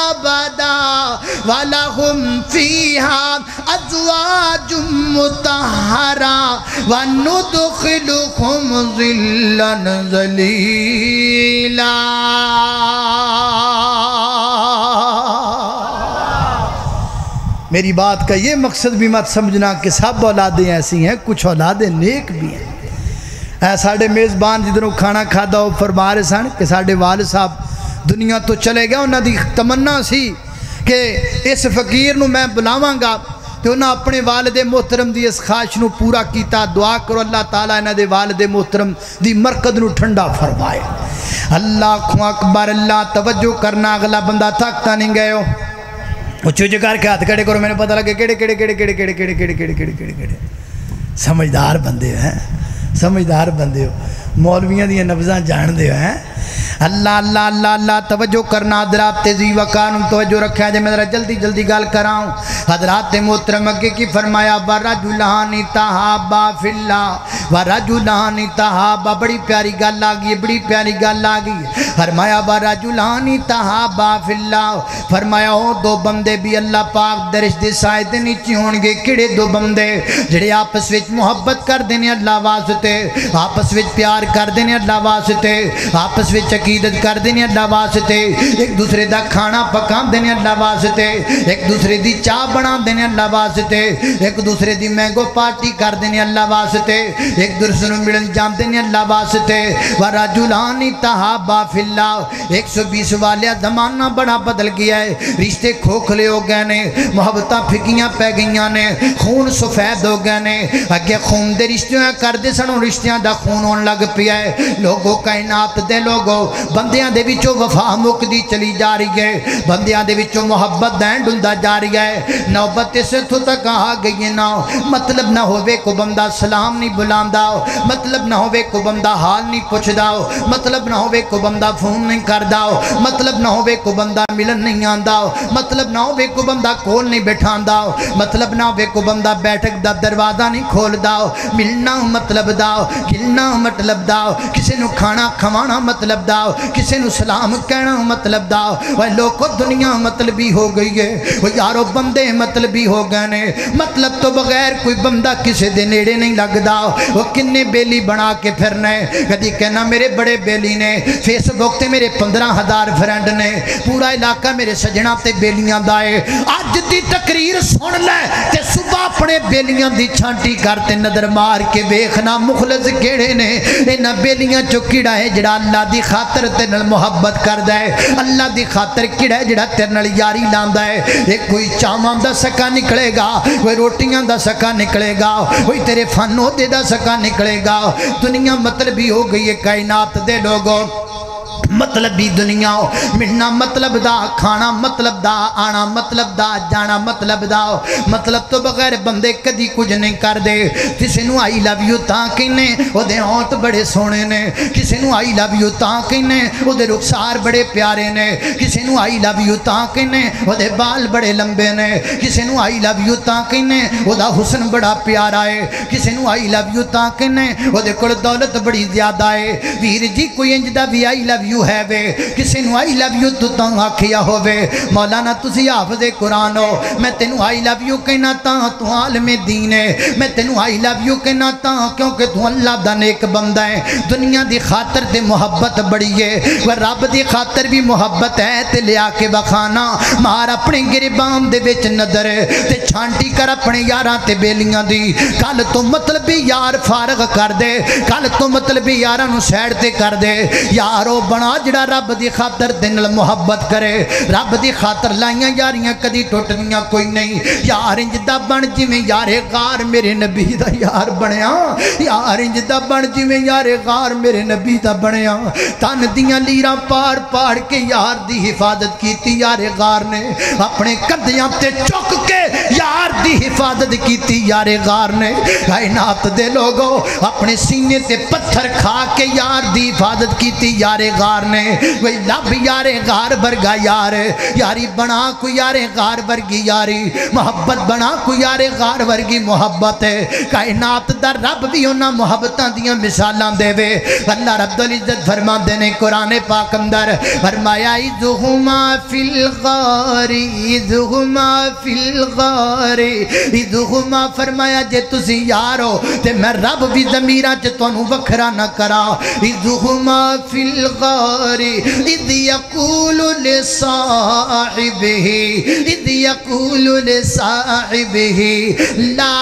ابدا وَلَهُمْ فِيهَا أَزْوَاجٌ مُطَهَّرَةٌ وَنُدْخِلُكُمْ ظِلًّا ظَلِيلًا میری بات کا یہ مقصد بھی مت سمجھنا کہ سب اولادیں ایسی ہیں، کچھ اولادیں نیک بھی ہیں۔ اے ساڑھے میزبان جدنوں کھانا کھادا ہو فرما رہے سن کہ ساڑھے والد صاحب دنیا تو چلے گئے، انہاں دی تمنا سی کہ اس فقیر نو میں بلاواں گا، تو انہاں اپنے والد محترم دی اس خواہش نو پورا کیتا۔ دعا کرو اللہ تعالیٰ انہاں دے والد محترم دی مرکز نو ٹھنڈا فرمائے۔ اللہ اکبر، اللہ توجہ کرنا، اگلا بندہ تھکتا نہیں گئے ہو، اچھو کر کے ہاتھ کھڑے کرو، میں نے پتہ لگے کیڑے کیڑے کیڑے کیڑے کیڑے کیڑے کیڑے کیڑے کیڑے کیڑے کیڑے سمجھدار بندے ہیں، سمجھدار بندے ہو، مولویاں دیاں نبضاں جان دے ہو ہیں۔ اللہ اللہ اللہ اللہ توجہ کرنا حضرات، تیزی وقان توجہ رکھا جائے، میں ذرا جلدی جلدی گال کراؤں۔ حضرات محترم اگے کی فرمایا وَرَجُلَانِ تَحَابَّا فِي اللَّهِ وَرَجُلَانِ تَحَابَّا، بڑی پیاری گال آگئی، بڑی پیاری گال آگئی۔ فرمایا وَرَجُلَانِ تَحَابَّا فِي اللَّهِ، فرمایا ہو دو بندے بھی اللہ پاک درش دے سائے دے نیچے ہونگے۔ کڑے دو بندے جڑے آپس وچ محبت کر دینے اللہ واسطے، آپس وچ پیار کر دینے اللہ واسطے، آپس وچ عقیدت کر دینے اللہ واسطے، ایک دوسرے دا کھانا پکان دینے اللہ واسطے، ایک دوسرے دی چاہ بنا دینے اللہ واسطے، ایک دوسرے دی مینگو پارٹی کر دینے اللہ واسطے، ایک دوسرے نو ملن جام دینے اللہ واسطے۔ وَرَجُلَانِ تَحَابَّا فِي اللَّهِ، 120 والیا زمانہ بڑا بدل گیا ہے، رشتے کھوکھلے ہو گئے نے، محبتاں پھکیاں پہ گئیاں نے، خون سفید ہو گئے نے، اگے خون دے رشتیاں کر دے سنوں رشتیاں دا خون ہون لگ پیا ہے۔ لوگوں کائنات دے لوگوں بندیاں دے وچوں وفا مک دی چلی جا رہی ہے، بندیاں دے وچوں محبت دین ڈلدا جا رہی ہے۔ نوبت اس تو تک آ گئی نا، مطلب نہ ہوئے کو بندہ سلام نہیں بلاندا، مطلب نہ ہوئے کو بندہ حال نہیں پوچھدا، مطلب نہ ہوئے کو بندہ فون نہیں کردا، مطلب نہ ہوئے کو بندہ ملن نہیں آندا، مطلب نہ ہوئے کو بندہ کول نہیں بٹھاندا، مطلب نہ ہوئے کو بندہ بیٹھک دا دروازہ نہیں کھولدا۔ ملنا مطلب دا، کھلنا مطلب دا، کسی نو کھانا کھوانا مطلب دا، کسی نو سلام کہنا مطلب دا۔ وہ لوگوں دنیا مطلبی ہو گئی ہے، وہ یارو بندے مطلبی ہو گئے نے، مطلب تو بغیر کوئی بندہ کسی دے نیڑے نہیں لگدا۔ وہ کنے بیلی بنا کے پھرنے، کدی کہنا میرے بڑے بیلی نے، فیس بک تے میرے 15,000 فرینڈ نے، پورا علاقہ میرے سجنا تے بیلیاں دائے۔ آج دی تقریر سن لے تے صبح اپنے بیلیاں دی چھانٹی کرتے نظر مار کے بیخنا مخلص کیڑے نے۔ اینا بیلیاں چو کیڑا ہے جڑا اللہ دی خاطر تے نل محبت کر دائے، اللہ دی خاطر کیڑا ہے جڑا تیر نل یاری لاندہ ہے۔ ایک کوئی چامان دا سکا نکلے گا، کوئی روٹیاں دا سکا نکلے گا، کوئی تیرے فنو دے دا سکا نکلے گا۔ دنیا مطلبی ہو گئی ہے، کائنات دے لوگوں مطلبی دنیا، ملنا مطلب دا، کھانا مطلب دا، آنا مطلب دا، جانا مطلب دا۔ مطلب تو بغیر بندے کدی کچھ نہیں کر دے۔ کسی نو آئی لو یو تاں کہنے او دے ہونٹ بڑے سونے نے، کسی نو آئی لو یو تاں کہنے او دے رخسار بڑے پیارے نے، کسی نو آئی لو یو تاں کہنے او دے بال بڑے لمبے نے، کسی نو آئی لو یو تاں کہنے او دا حسن بڑا پیارا ہے، کسی نو آئی لو یو تاں کہنے او دے کول دولت بڑی زیادہ ہے۔ ویر جی کوئی انج دا بھی آئی لو یو ہے وے، کسی نو آئی لو یو تو تاں آکھیا ہووے۔ مولانا تسی حافظ قرآن ہو، میں تینو آئی لو یو کہنا تاں تو عالم دین ہے، میں تینو آئی لو یو کہنا تاں کیونکہ تو اللہ دا نیک بندہ ہے۔ دنیا دی خاطر تے محبت بڑی ہے، وہ رب دی خاطر بھی محبت ہے تے لیا کے بخانا مار اپنے گربان دے وچ نظر تے چھانٹی کر اپنے یاراں تے بیلیاں دی۔ کل تو مطلبی یار فارغ کر دے، کل تو مطلبی یاراں نو سیڈ تے کر دے۔ یارو بنا جڑا رب دی خاطر دنل محبت کرے، رب دی خاطر لائیاں یاریاں کدی ٹوٹنیاں کوئی نہیں۔ یار انجدہ بن جی میں یار غار میرے نبی دا یار بنیا، یار انجدہ بن جی میں یار غار میرے نبی دا بنیا۔ تن دیاں لیراں پار پار کے یار دی حفاظت کیتی یار غار نے، اپنے کندیاں تے چک کے یار دی حفاظت کیتی یار غار نے۔ کائنات دے لوگوں اپنے سینے تے پتھر کھا کے یار دی حفاظت کیتی یار غار نے۔ وہی لب یار غار برگا یار، یاری بنا کو یار غار برگی یاری، محبت بنا کو یار غار برگی محبت ہے۔ کائنات در رب بھی انہاں محبتاں دیاں مثالاں دے وے۔ اللہ رب العزت فرما دینے قرآن پاک اندر فرمایا اذہما فی الغار، اذہما فی الغار، اذہما فرمایا جے تسی یارو تے میں رب بھی ضمیراں چ تانوں وکھرا نہ کرا۔ اذہما فی الغار اذ یقول لصاحبہ لا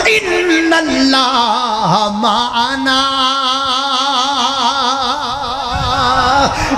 ان اللہ معنا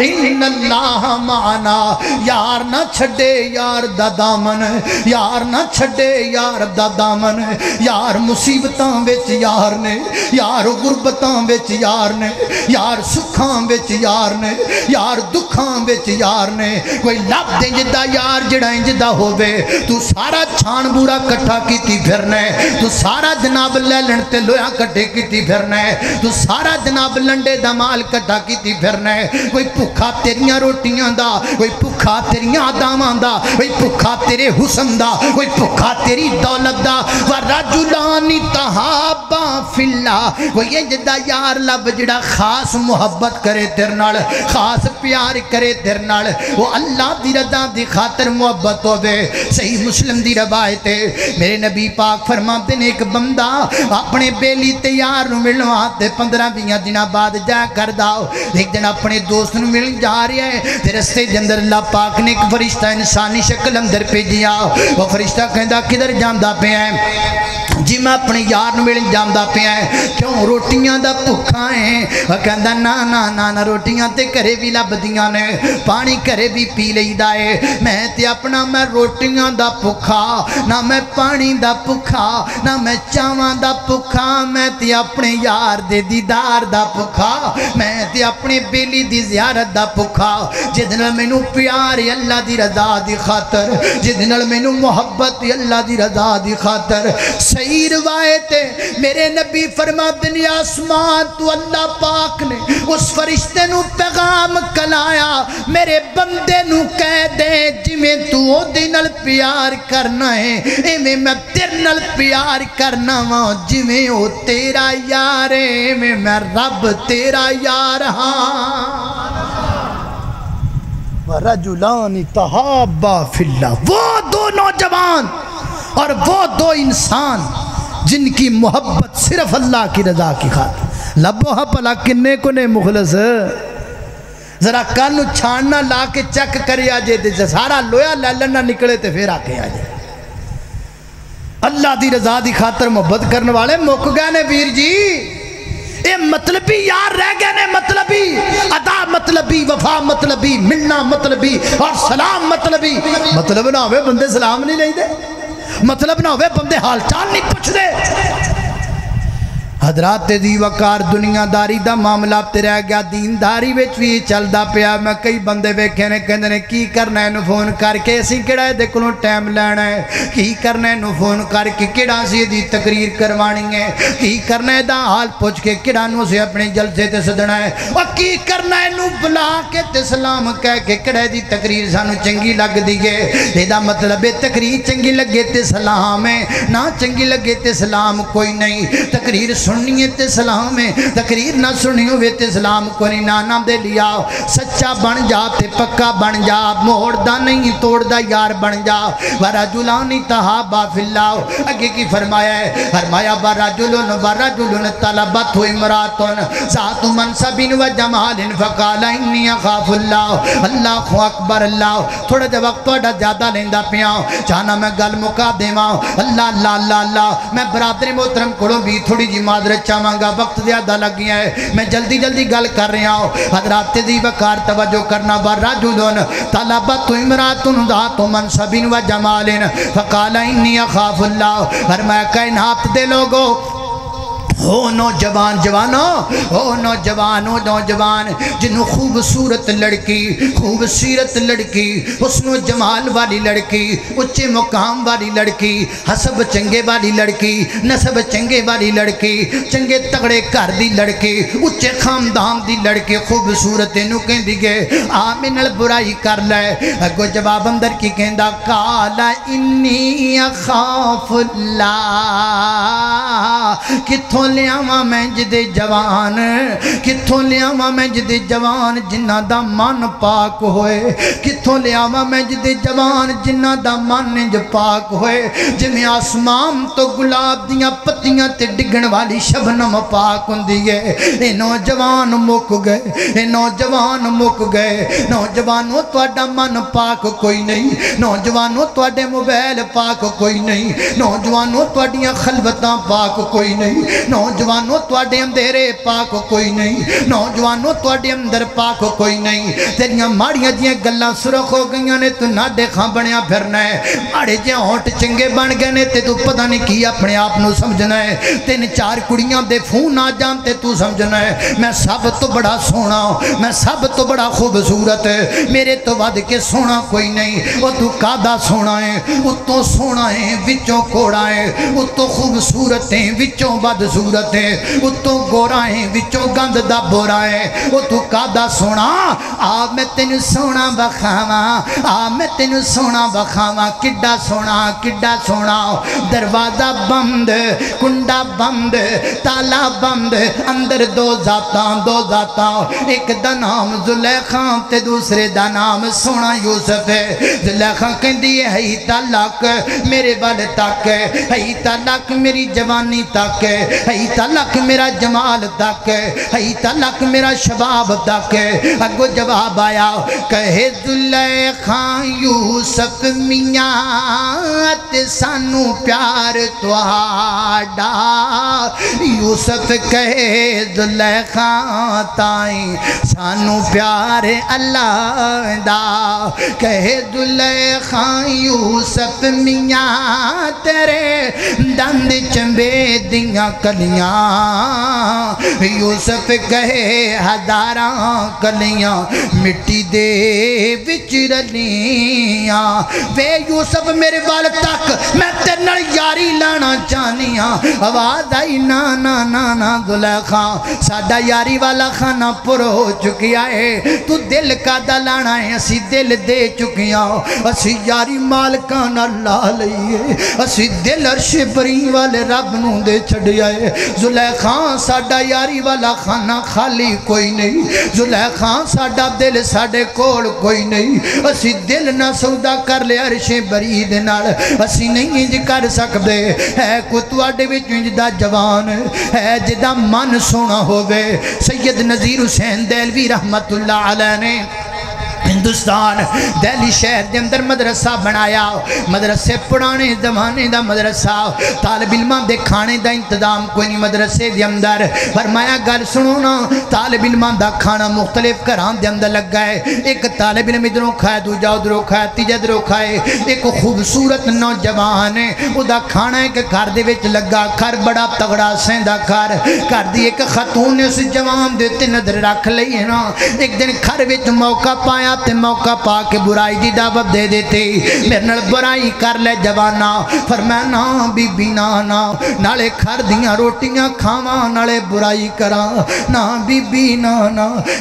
ان اللہ معنا یار نہ چھڑے یار دا دامن یار نہ چھڑے یار دا دامن یار مصیبتاں وچ یار نے یار غربتاں وچ یار نے یار سکھاں وچ یار نے یار دکھاں وچ یار نے کوئی لب دے جدا یار جڑا انج دا ہووے تو سارا چھان بورا کٹھا کیتی پھرنا تو سارا جناب لیلن تے لویا کٹھے کیتی پھرنا تو سارا جناب لنڈے دا مال کٹھا کیتی پھرنا کوئی بھکھا تیریاں روٹیاں دا کوئی بھکھا تیریاں آداماں دا کوئی بھکھا تیرے حسن دا کوئی بھکھا تیری دولت دا وَرَجُلَانِ تَحَابَّا فِي اللَّهِ وہ یہ جدہ یار لب جڑا خاص محبت کرے تیرے نال خاص پیار کرے تیرے نال وہ اللہ دی رضا دی خاطر محبت ہوئے صحیح مسلم دی روایت ہے میرے نبی پاک فرماتے ہیں ایک بندہ اپنے بیلی تیار نو ملو آتے 15-20 دنہ بعد جا کر داؤ ایک دن اپنے دوست نو مل جا رہی ہے پھر رستے جندر اللہ پاک نے ایک فرشتہ انسانی شکل اندر پہ دیا وہ فرشتہ کہندہ کدھر جاندہ پہ ہیں جی میں اپنے یار نو ملن جاندہ پہ ہیں کیوں روٹیاں دا بھکھا ہیں وہ کہندہ نا روٹیاں تے کرے بھی لبدیاں نے پانی کرے بھی پی لئی دائے میں تے اپنا میں روٹیاں دا بھکھا نہ میں پانی دا بھکھا نہ میں چاواں دا بھکھا میں تے اپنے یار دے دیدار دا بھکھا میں تے اپنے بیلی دی زیارت دا بھکھا جدنال میں نو پیار اللہ دی رضا دی خاطر جدنال میں نو محبت اللہ دی رضا دی خاطر صحیح روایت ہے میرے نبی فرماتے ہیں آسمان تو اللہ پاک نے اس فرشتے نو پیغام کلایا میرے بندے نو کہہ دے جمیں تو دنال پیار کرنا ہے ایمیں میں تیرنال پیار کرنا ہوں جمیں او تیرا یار ہے ایمیں میں رب تیرا یار ہاں وَرَجُلَانِ تَحَابَّا فِي اللَّهِ وہ دو نوجوان اور وہ دو انسان جن کی محبت صرف اللہ کی رضا کی خاطر لبو ہاں پلا کنے کو نے مخلص ذرا کانو چھاننا لا کے چک کری آجے دے سارا لویا لیلن نہ نکلے تے پھر آکے آجے اللہ دی رضا دی خاطر محبت کرنے والے موک گئے نے ویر جی اے مطلبی یار رہ گئے نے مطلبی ادا مطلبی وفا مطلبی ملنا مطلبی اور سلام مطلبی مطلب نہ ہوئے بندے سلام نہیں لیں دے مطلب نہ ہوئے بندے حال چال نہیں پوچھ دے حضرات دی وقار دنیا داری دا معاملہ تے رہ گیا دین داری وچ بھی چل دا پیا میں کئی بندے ویکھے نے کہندے نے کی کرنا ہے نو فون کر کے اسی کیڑا دے کولوں ٹائم لینا ہے کی کرنا ہے نو فون کر کے کیڑا سی دی تقریر کروانی ہے کی کرنا ہے دا حال پوچھ کے کیڑا نو سے اپنے جلسے تے سدنا ہے او کی کرنا ہے نو بلا کے تے سلام کہہ کے کیڑا دی تقریر سانو چنگی لگ دی ہے اے دا مطلب ہے تقریر چنگی لگے تے سلام ہے نہ چنگی لگے تے سلام کوئی نہیں تقریر سننی ہے تے سلام ہے تقریر نہ سننی ہوئے تے سلام کو نہیں نانا دے لیا سچا بن جا تے پکا بن جا موڑ دا نہیں توڑ دا یار بن جا وَرَجُلَانِ تَحَابَّا فِي اللَّهِ اگے کی فرمایا ہے فرمایا وَرَجُلٌ طَلَبَتْهُ امْرَأَةٌ ذَاتُ مَنْصَبٍ وَجَمَالٍ فَقَالَ إِنِّي أَخَافُ اللَّهَ اللہ اکبر اللہ تھوڑا جا وقت توڑا زیادہ لیندہ پیا چاہنا میں گل مکا دیواں اللہ میں برادری محترم کڑوں بھی تھوڑی جی معذرت چاہاں گا وقت زیادہ لگ گیا ہے میں جلدی گل کر رہا ہوں حضرات دی وقار توجہ کرنا وَرَجُلٌ طَلَبَتْهُ امْرَأَةٌ ذَاتُ مَنْصَبٍ وَجَمَالٍ فَقَالَ إِنِّي أَخَافُ اللَّهَ فرمایا کائنات دے لوگو ہو نوجوان جنہوں خوبصورت لڑکی خوبصورت لڑکی حسن و جمال والی لڑکی اچھے مقام والی لڑکی حسب چنگے والی لڑکی نسب چنگے والی لڑکی چنگے تگڑے گھر دی لڑکی اچھے خاندان دی لڑکی خوبصورت نو کہیں دیگے آمین البرائی کر لے اگو جواب اندر کی کہندہ قال انی اخاف اللہ کتھوں لیاواں میں جدے جوان کتھوں لیاواں میں جدے جوان جنہ دا من پاک ہوئے کتھوں لیاواں میں جدے جوان جنہ دا من انج پاک ہوئے جویں آسمان تو گلاب دیاں پتیاں تے ڈگن والی شبنم پاک ہوندی ہے اے نوجوان مک گئے اے نوجوان مک گئے نوجوانوں تواڈا من پاک کوئی نہیں نوجوانوں تواڈے موبائل پاک کوئی نہیں نوجوانوں تواڈیاں خلوتاں پاک کوئی نہیں نوجوانوں تواڈے اندھیرے پاک کوئی نہیں نوجوانوں تواڈے اندر پاک کوئی نہیں تیریاں ماڑیاں دیاں گلاں سرخ ہو گئیاں نے تو ناڈے کھاں بنیا پھرنا ہے ماڑے جے ہونٹ چنگے بن گئے نے تے تو پتہ نہیں کی اپنے آپ نو سمجھنا ہے تین چار کڑیاں دے فون آ جان تے تو سمجھنا ہے میں سب تو بڑا سونا میں سب تو بڑا خوبصورت ہے میرے تو ود کے سونا کوئی نہیں وہ تو کادا سونا ہے اتوں سونا ہے وچوں کوڑا ہے اتوں خوبصورت ہے وچوں بدصورت ہے اتوں گورا ہے وچوں گند دا بورا ہے وہ تو کادا سونا آ میں تینو سونا بخاواں آ میں تینو سونا بخاواں کڈا سونا دروازہ بند کنڈا بند تالا بند اندر دو ذاتاں ایک دا نام زلیخاں تے دوسرے دا نام سونا یوسف ہے زلیخاں کہندی ہے ہی تالک میرے بال تک ہی تالک میری جوانی تک ہی تالک میرا جمال تک ہی تالک میرا شباب تک اگو جواب آیا کہے زلیخاں یوسف میاں تے سانو پیار تواڈا یوسف کہے زلیخاں تائیں سانو پیار اللہ دا کہے زلیخاں یوسف میاں تیرے دند چمبے دیاں کلیاں یوسف کہے ہزاراں کلیاں مٹی دے وچ رلیاں وے یوسف میرے وال تک میں تیرے نال یاری لانا چاہنیاں آواز آئی نا نا نا نا زلیخاں ساڈا یاری والا خانہ پر ہو چکیا ہے تو دل کا دلانا ہے اسی دل دے چکیاں اسی یاری مالکانا لا لئیے اسی دل عرش بری والے رب نو دے چھڑیا ہے زلیخاں ساڈا یاری والا خانہ خالی کوئی نہیں زلیخاں ساڈا دل ساڈے کول کوئی نہیں اسی دل نہ سودا کر لے عرش بری دے نال اسی نہیں انج کر سکدے ہے کو تواڈے وچ انج دا جوان ہے جدا من سونا ہووے سید نذیر حسین دہلوی رحمت اللہ علیہ نے ہندوستان دہلی شہر دے اندر مدرسہ بنایا مدرسے پرانے زمانے دا مدرسہ طالب علماں دے کھانے دا انتظام کوئی نہیں مدرسے دے اندر فرمایا گل سنو نا طالب علماں دا کھانا مختلف گھران دے اندر لگ گئے ایک طالب علم ادھروں کھائے دوجا ادھروں کھائے تیجا ادھروں کھائے ایک خوبصورت نوجوان ہے او دا کھانا ایک گھر دے وچ لگا گھر بڑا تگڑا سیندا گھر دی ایک خاتون نے اس جوان دے تے نظر رکھ لئی نا ایک دن گھر وچ موقع پایا تے موقع پا کے برائی دی دعوت دے دیتے میرے نال برائی کر لے جوانا فرمایا نا بی بی نا نالے کھر دیاں روٹیاں کھاواں نالے برائی کراں نا بی بی نا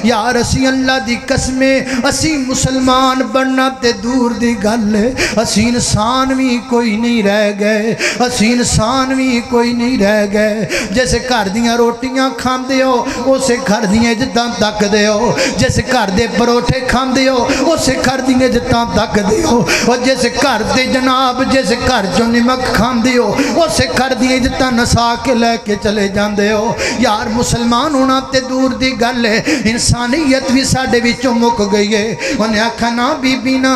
یار اسی اللہ دی قسمیں اسی مسلمان بننا تے دور دی گل اسی انسان بھی کوئی نہیں رہ گئے اسی انسان بھی کوئی نہیں رہ گئے جیسے گھر دیاں روٹیاں کھان دیو اسے گھر دیاں عزتاں تک دیو جیسے گھر دے پروٹھے کھان دیو اسے گھر دیاں عزتاں تک دیو اور جیسے گھر دے جناب جیسے گھر جو نمک کھان دیو اسے گھر دیاں عزتاں نسا کے لے کے چلے جان دیو یار مسلمان ہونا تے دور دی گل ہے انسانیت بھی ساڈے وچوں مک گئی ہے انہیں آکھا نا بی بی نا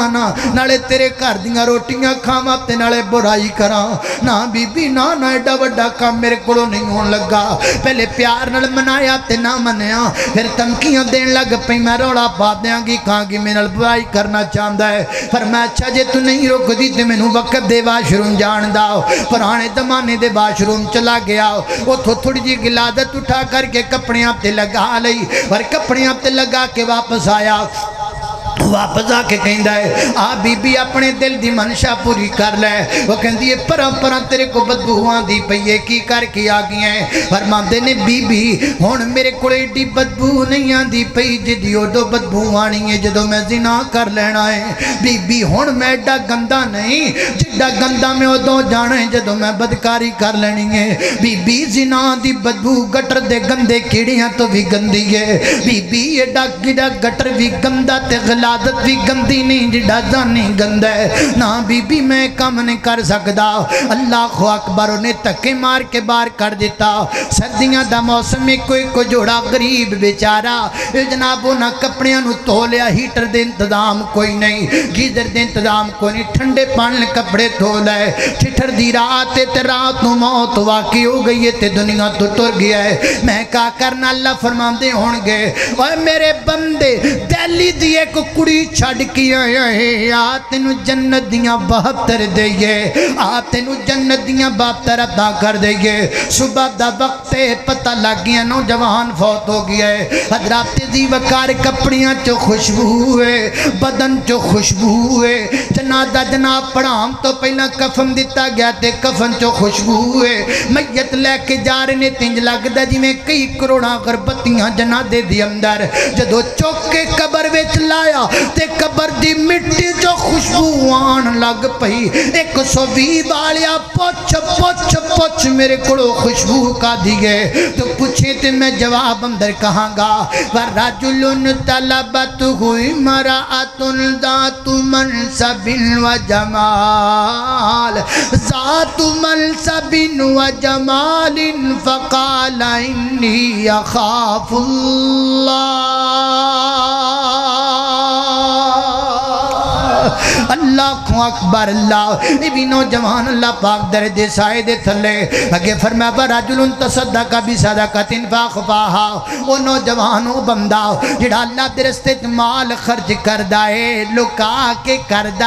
نالے تیرے گھر دیاں روٹیاں کھاواں تے نالے برائی کراں نا بی بی نا ایڈا وڈا کام میرے کولوں نہیں ہون لگا پہلے پیار نال منایا تے نہ منیا پھر دھمکیاں دین لگ پئی میں روڑا پا دیاں گی کہاں گی میرے نال برائی کرنا چاہندا ہے فرمایا اچھا جے تو نہیں روک دی تے مینوں وقت دے واش روم جان دا پرانے زمانے دے واش روم چلا گیا اوتھوں تھوڑی جی گلادت اٹھا کر کے کپڑیاں تے لگا لئی اور کپڑیاں تے لگا کے واپس آیا واپس آ کے کہندا ہے آ بی بی اپنے دل دی منشا پوری کر لے وہ کہندی ہے پراں تیرے کو بدبو آندی پئی ہے کی کر کے آ گئی ہیں فرماندے نے بی بی ہن میرے کول ایڈی بدبو نہیں آندی پئی جدی اودو بدبو آنی ہے جدو میں زنا کر لینا ہے بی بی ہن میں ایڈا گندا نہیں جڈا گندا میں اودو جانا ہے جدو میں بدکاری کر لینی ہے بی بی زنا دی بدبو گٹر دے گندے کیڑیاں تو بھی گندی ہے بی بی ایڈا گڈا گٹر بھی گندا تے غلادت بھی گندی نہیں جڑا زانی گندہ ہے نا بی بی میں کم نہیں کر سکدا اللہ اکبر انہیں تکے مار کے بار کر دیتا سردیاں دا موسم میں کوئی جوڑا غریب بیچارہ جناب انہاں کپڑیاں نو تو لیا ہیٹر دے انتظام کوئی نہیں گیزر دے انتظام کوئی نہیں ٹھنڈے پانی کپڑے دھو لے ٹھٹر دی رات تے رات نو موت واقعی ہو گئی ہے تے دنیا تو ٹر گیا ہے میں کہا کرنا اللہ فرماندے ہون گے اور میرے بندے دہلی دی ایک کڑی چھڑ کی آئے آ تینو جنت دیاں 72 دئیے آ تینو جنت دیاں 72 عطا کر دئیے صبح دا وقت پتہ لگ گیا نوجوان فوت ہو گیا ہے حضرات دی وقار کپڑیاں چو خوشبو ہوئے بدن چو خوشبو ہوئے جنازہ جناب پڑھام تو پہلا کفن دیتا گیا تے کفن چو خوشبو ہوئے میت لے کے جا رہے نے تنج لگ دا جی میں کئی کروڑا غربتیاں جنازے دی اندر جدو چوک کے قبر ویچ لایا تے قبر دی مٹی جو خوشبو آن لگ پئی 120 والیا پوچھ میرے کڑو خوشبو کا دیئے تو پوچھیں تے میں جواب اندر کہاں گا وَرَجُلٌ طَلَبَتْهُ امْرَأَةٌ ذَاتُ مَنْصَبٍ وَجَمَالٍ ذَاتُ مَنْصَبٍ وَجَمَالٍ فَقَالَ إِنِّي أَخَافُ اللہ اکبر اللہ یہ بھی نوجوان اللہ پاک درد سائے دے تھلے اگے فرمایا وَرَجُلٌ تَصَدَّقَ بِصَدَقَةٍ فَأَخْفَاهَا وہ نوجوان وہ بندہ جڑا اللہ دے راستے مال خرچ کردا ہے لکا کے کردا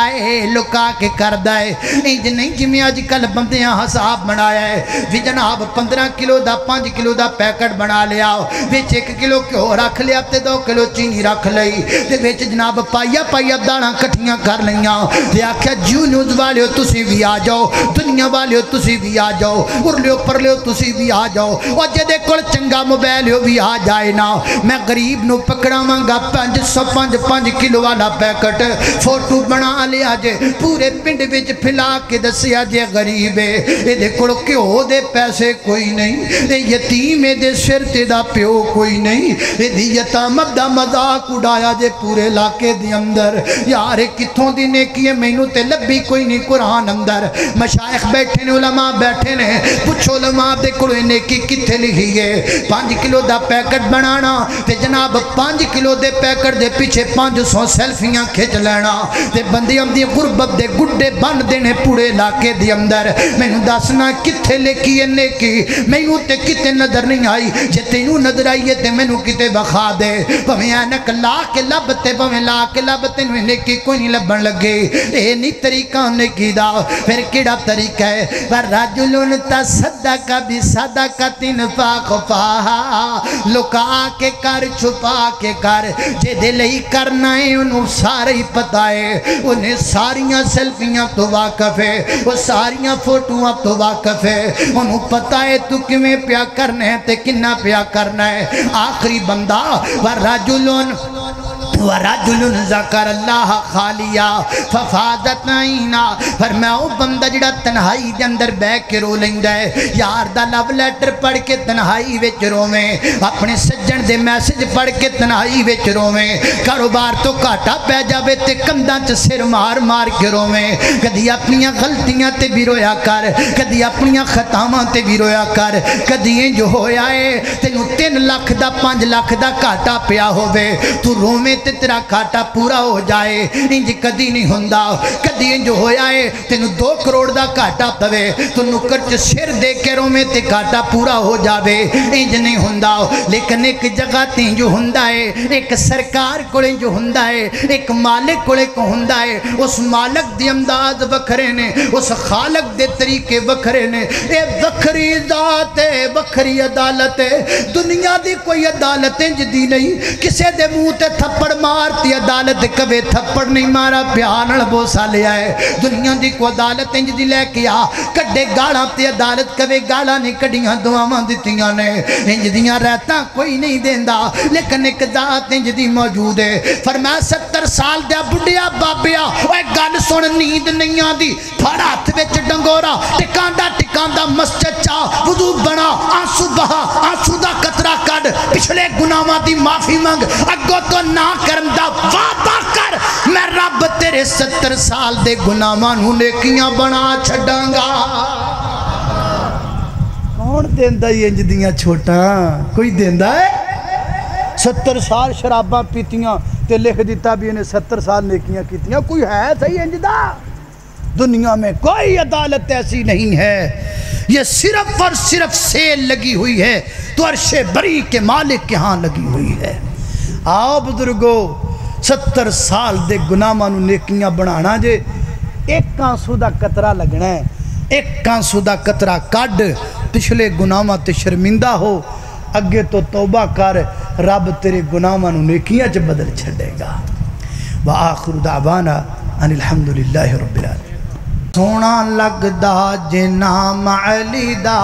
ہے انج نہیں جویں اج کل بندیاں حساب بنایا ہے وی جناب 15 کلو دا 5 کلو دا پیکٹ بنا لیا وچ 1 کلو گھیو رکھ لیا تے 2 کلو چینی رکھ لئی تے وچ جناب پائیا داڑاں کٹھیاں کر لیاں تے آکھیا جیو نیوز والیو تسی بھی آ جاؤ دنیا والیو تسی بھی آ جاؤ ارلیو پرلیو تسی بھی آ جاؤ اور جدے کول چنگا موبائلیو بھی آ جائے نا میں غریب نو پکڑاواں گا 5 کلو والا پیکٹ فوٹو بنا لیا جے پورے پنڈ وچ پھیلا کے دسیا جے غریب ہے اے کول کیو دے پیسے کوئی نہیں اے یتیم دے سر تے دا پیو کوئی نہیں اے دی یتام دا مذاق اڑایا جے پورے علاقے دی اندر یار کتھوں دی نیکی ہے مینوں تے لبی کوئی نہیں قرآن اندر مشائخ بیٹھے نے علماء بیٹھے نے پوچھو علماء دے کڑوے نیکی کتھے لکھی ہے 5 کلو دا پیکٹ بنانا تے جناب 5 کلو دے پیکٹ دے پیچھے 500 سیلفیاں کھچ لینا تے بندی ہم دی غربت دے گڈے بن دینے پورے علاقے دی اندر مینوں دسنا کتھے لکھی ہے نیکی مینوں تے کتے نظر نہیں آئی جے تینوں نظر آئی ہے تے مینوں کتے بخا دے پویں اینک لا کے لب تے پویں لا کے لب تینوں نیکی کوئی نہیں لبن لگے اے نہیں طریقہ نیکی دا پھر کیڑا طریقہ ہے وَرَجُلٌ تَصَدَّقَ بِصَدَقَةٍ فَأَخْفَاهَا لکا کے کر چھپا کے کر جے دل ہی کرنا ہے انہوں سارے ہی پتہ ہے انہیں ساریاں سیلفیاں تو واقف ہے وہ ساریاں فوٹوਆਂ تو واقف ہے انہوں پتہ ہے تو کمیں پیا کرنا ہے تے کنہ پیا کرنا ہے آخری بندہ وَرَجُلٌ ذَكَرَ اللَّهَ خَالِيًا فَفَاضَتْ عَيْنَاهُ فرمایا او بندہ جڑا تنہائی دے اندر بیٹھ کے رو لیندا ہے یار دا لو لیٹر پڑھ کے تنہائی وچ روویں اپنے سجن دے میسج پڑھ کے تنہائی وچ روویں کاروبار تو گھاٹا پے جاوے تے کنداں چ سر مار کے روویں کدی اپنیاں غلطیاں تے بھی رویا کر کدی اپنیاں خطاواں تے بھی رویا کر کدی انج ہویا ہے تینوں 3 لاکھ دا 5 لاکھ دا گھاٹا پیا ہووے تو روویں تے تیرا گھاٹا پورا ہو جائے انج کدی نہیں ہوندا کدی انج ہویا ہے تینوں 2 کروڑ دا گھاٹا پوے تو نکر چ سر دے کے روویں تے گھاٹا پورا ہو جاوے انج نہیں ہوندا لیکن ایک جگہ تے جو ہوندا ہے ایک سرکار کولے جو ہوندا ہے ایک مالک کولے کو ہوندا ہے اس مالک دی انداز وکھرے نے اس خالق دے طریقے وکھرے نے اے وکھری ذات ہے وکھری عدالت ہے دنیا دی کوئی عدالت جدی نہیں کسے دے منہ تے تھپڑ مارتی عدالت کبے تھپڑ نہیں مارا پیار نال بوسا لیا ہے دنیا دی کو عدالت انج دی لے کے آ کڈے گالاں تے عدالت کبے گالاں نہیں کڈیاں دعاواں دتیاں نے انج دیاں رہتاں کوئی نہیں دیندا لیکن ایک ذات انج دی موجود ہے فرمایا 70 سال دے بڈھیا بابیا اوے گل سن نیند نہیں آندی پھڑ ہاتھ وچ ڈنگورا ٹکاندا مسجد چا وضو بنا آنسو بہا آنسو دا قطرہ کڈ پچھلے گناہاں دی معافی منگ اگوں تو نہ کرن دا وعدہ کر میں رب تیرے 70 سال دے گناہاں نوں نیکیاں بنا چھڈاں گا کون دیندا انج دیاں چھوٹاں کوئی دیندا ہے 70 سال شراباں پیتیاں تے لکھ دیتا بھی انہیں 70 سال نیکیاں کیتیاں کوئی ہے صحیح انج دا دنیا میں کوئی عدالت ایسی نہیں ہے یہ صرف اور صرف سیل لگی ہوئی ہے تو عرش بری کے مالک کے ہاں لگی ہوئی ہے آؤ بزرگو 70 سال دے گناہاں نوں نیکیاں بنانا جے ایک آنسو دا قطرہ لگنا ہے ایک آنسو دا قطرہ کڈ پچھلے گناہاں تے شرمندہ ہو اگے تو توبہ کر رب تیرے گناہاں نوں نیکیاں چ بدل چھڈے گا وآخر دعوانا ان الحمدللہ رب العالمین سونا لگدا جے نام علی دا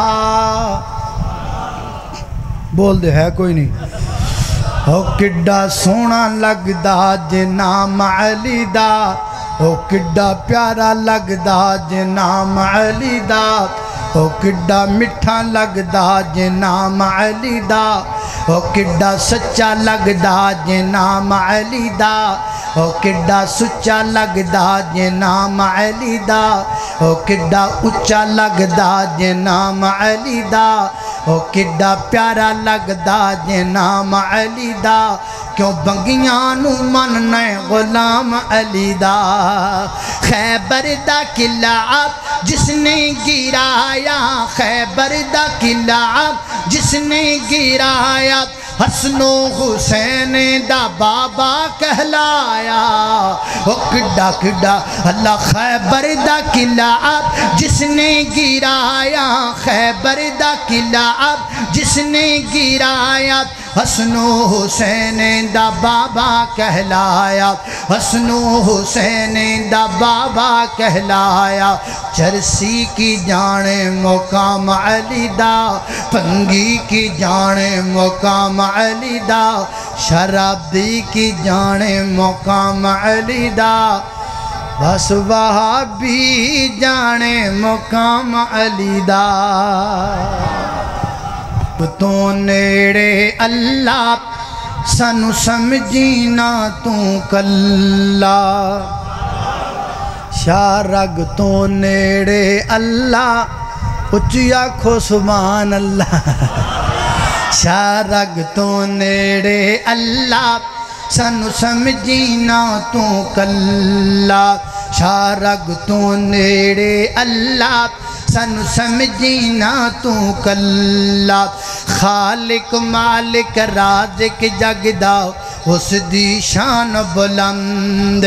بول دے ہے کوئی نہیں او کڈا سونا لگدا جے نام علی دا او کڈا پیارا لگدا جے نام علی دا او کڈا مٹھا لگدا جے نام علی دا او کڈا سچا لگدا جے نام علی دا او کڈا سچا لگدا جے نام علی دا او کڈا اچا لگدا جے نام علی دا او کڈا پیارا لگدا جے نام علی دا کیوں بنگیاں نو مننے غلام علی دا خیبر دا قلعہ جس نے گرایا خیبر دا قلعہ جس نے گرایا حسن و حسین دا بابا کہلایا او کڈا کڈا اللہ خیبر دا قلعہ جس نے گرایا خیبر دا قلعہ جس نے گرایا حسن و حسین دا بابا کہلایا حسن و حسین دا بابا کہلایا چرسی کی جانے مقام علی دا پنگی کی جانے مقام علی دا شرابی کی جانے مقام علی دا بس وہابی جانے مقام علی دا تو نیڑے اللہ سانو سمجھینا تو کلا شارگ تو نیڑے اللہ اچھی آنکھو سبحان اللہ شارگ تو نیڑے اللہ سانو سمجھینا تو کلا شارگ تو نیڑے اللہ سانو سمجھینا تو کلا خالق مالک رازق جگدا اس دی شان بلند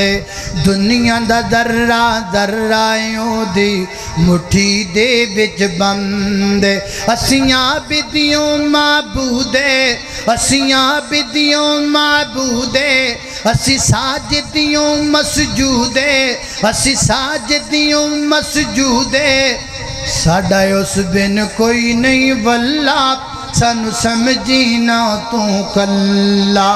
دنیا دا ذرہ ذرائیوں دی مٹھی دے وچ بند اسیاں بدیوں معبودے اسیاں بدیوں معبودے اسی ساجدیوں مسجودے اسی ساجدیوں مسجودے ساڑھا اس بن کوئی نہیں واللہ سانو سمجھینا تو کلا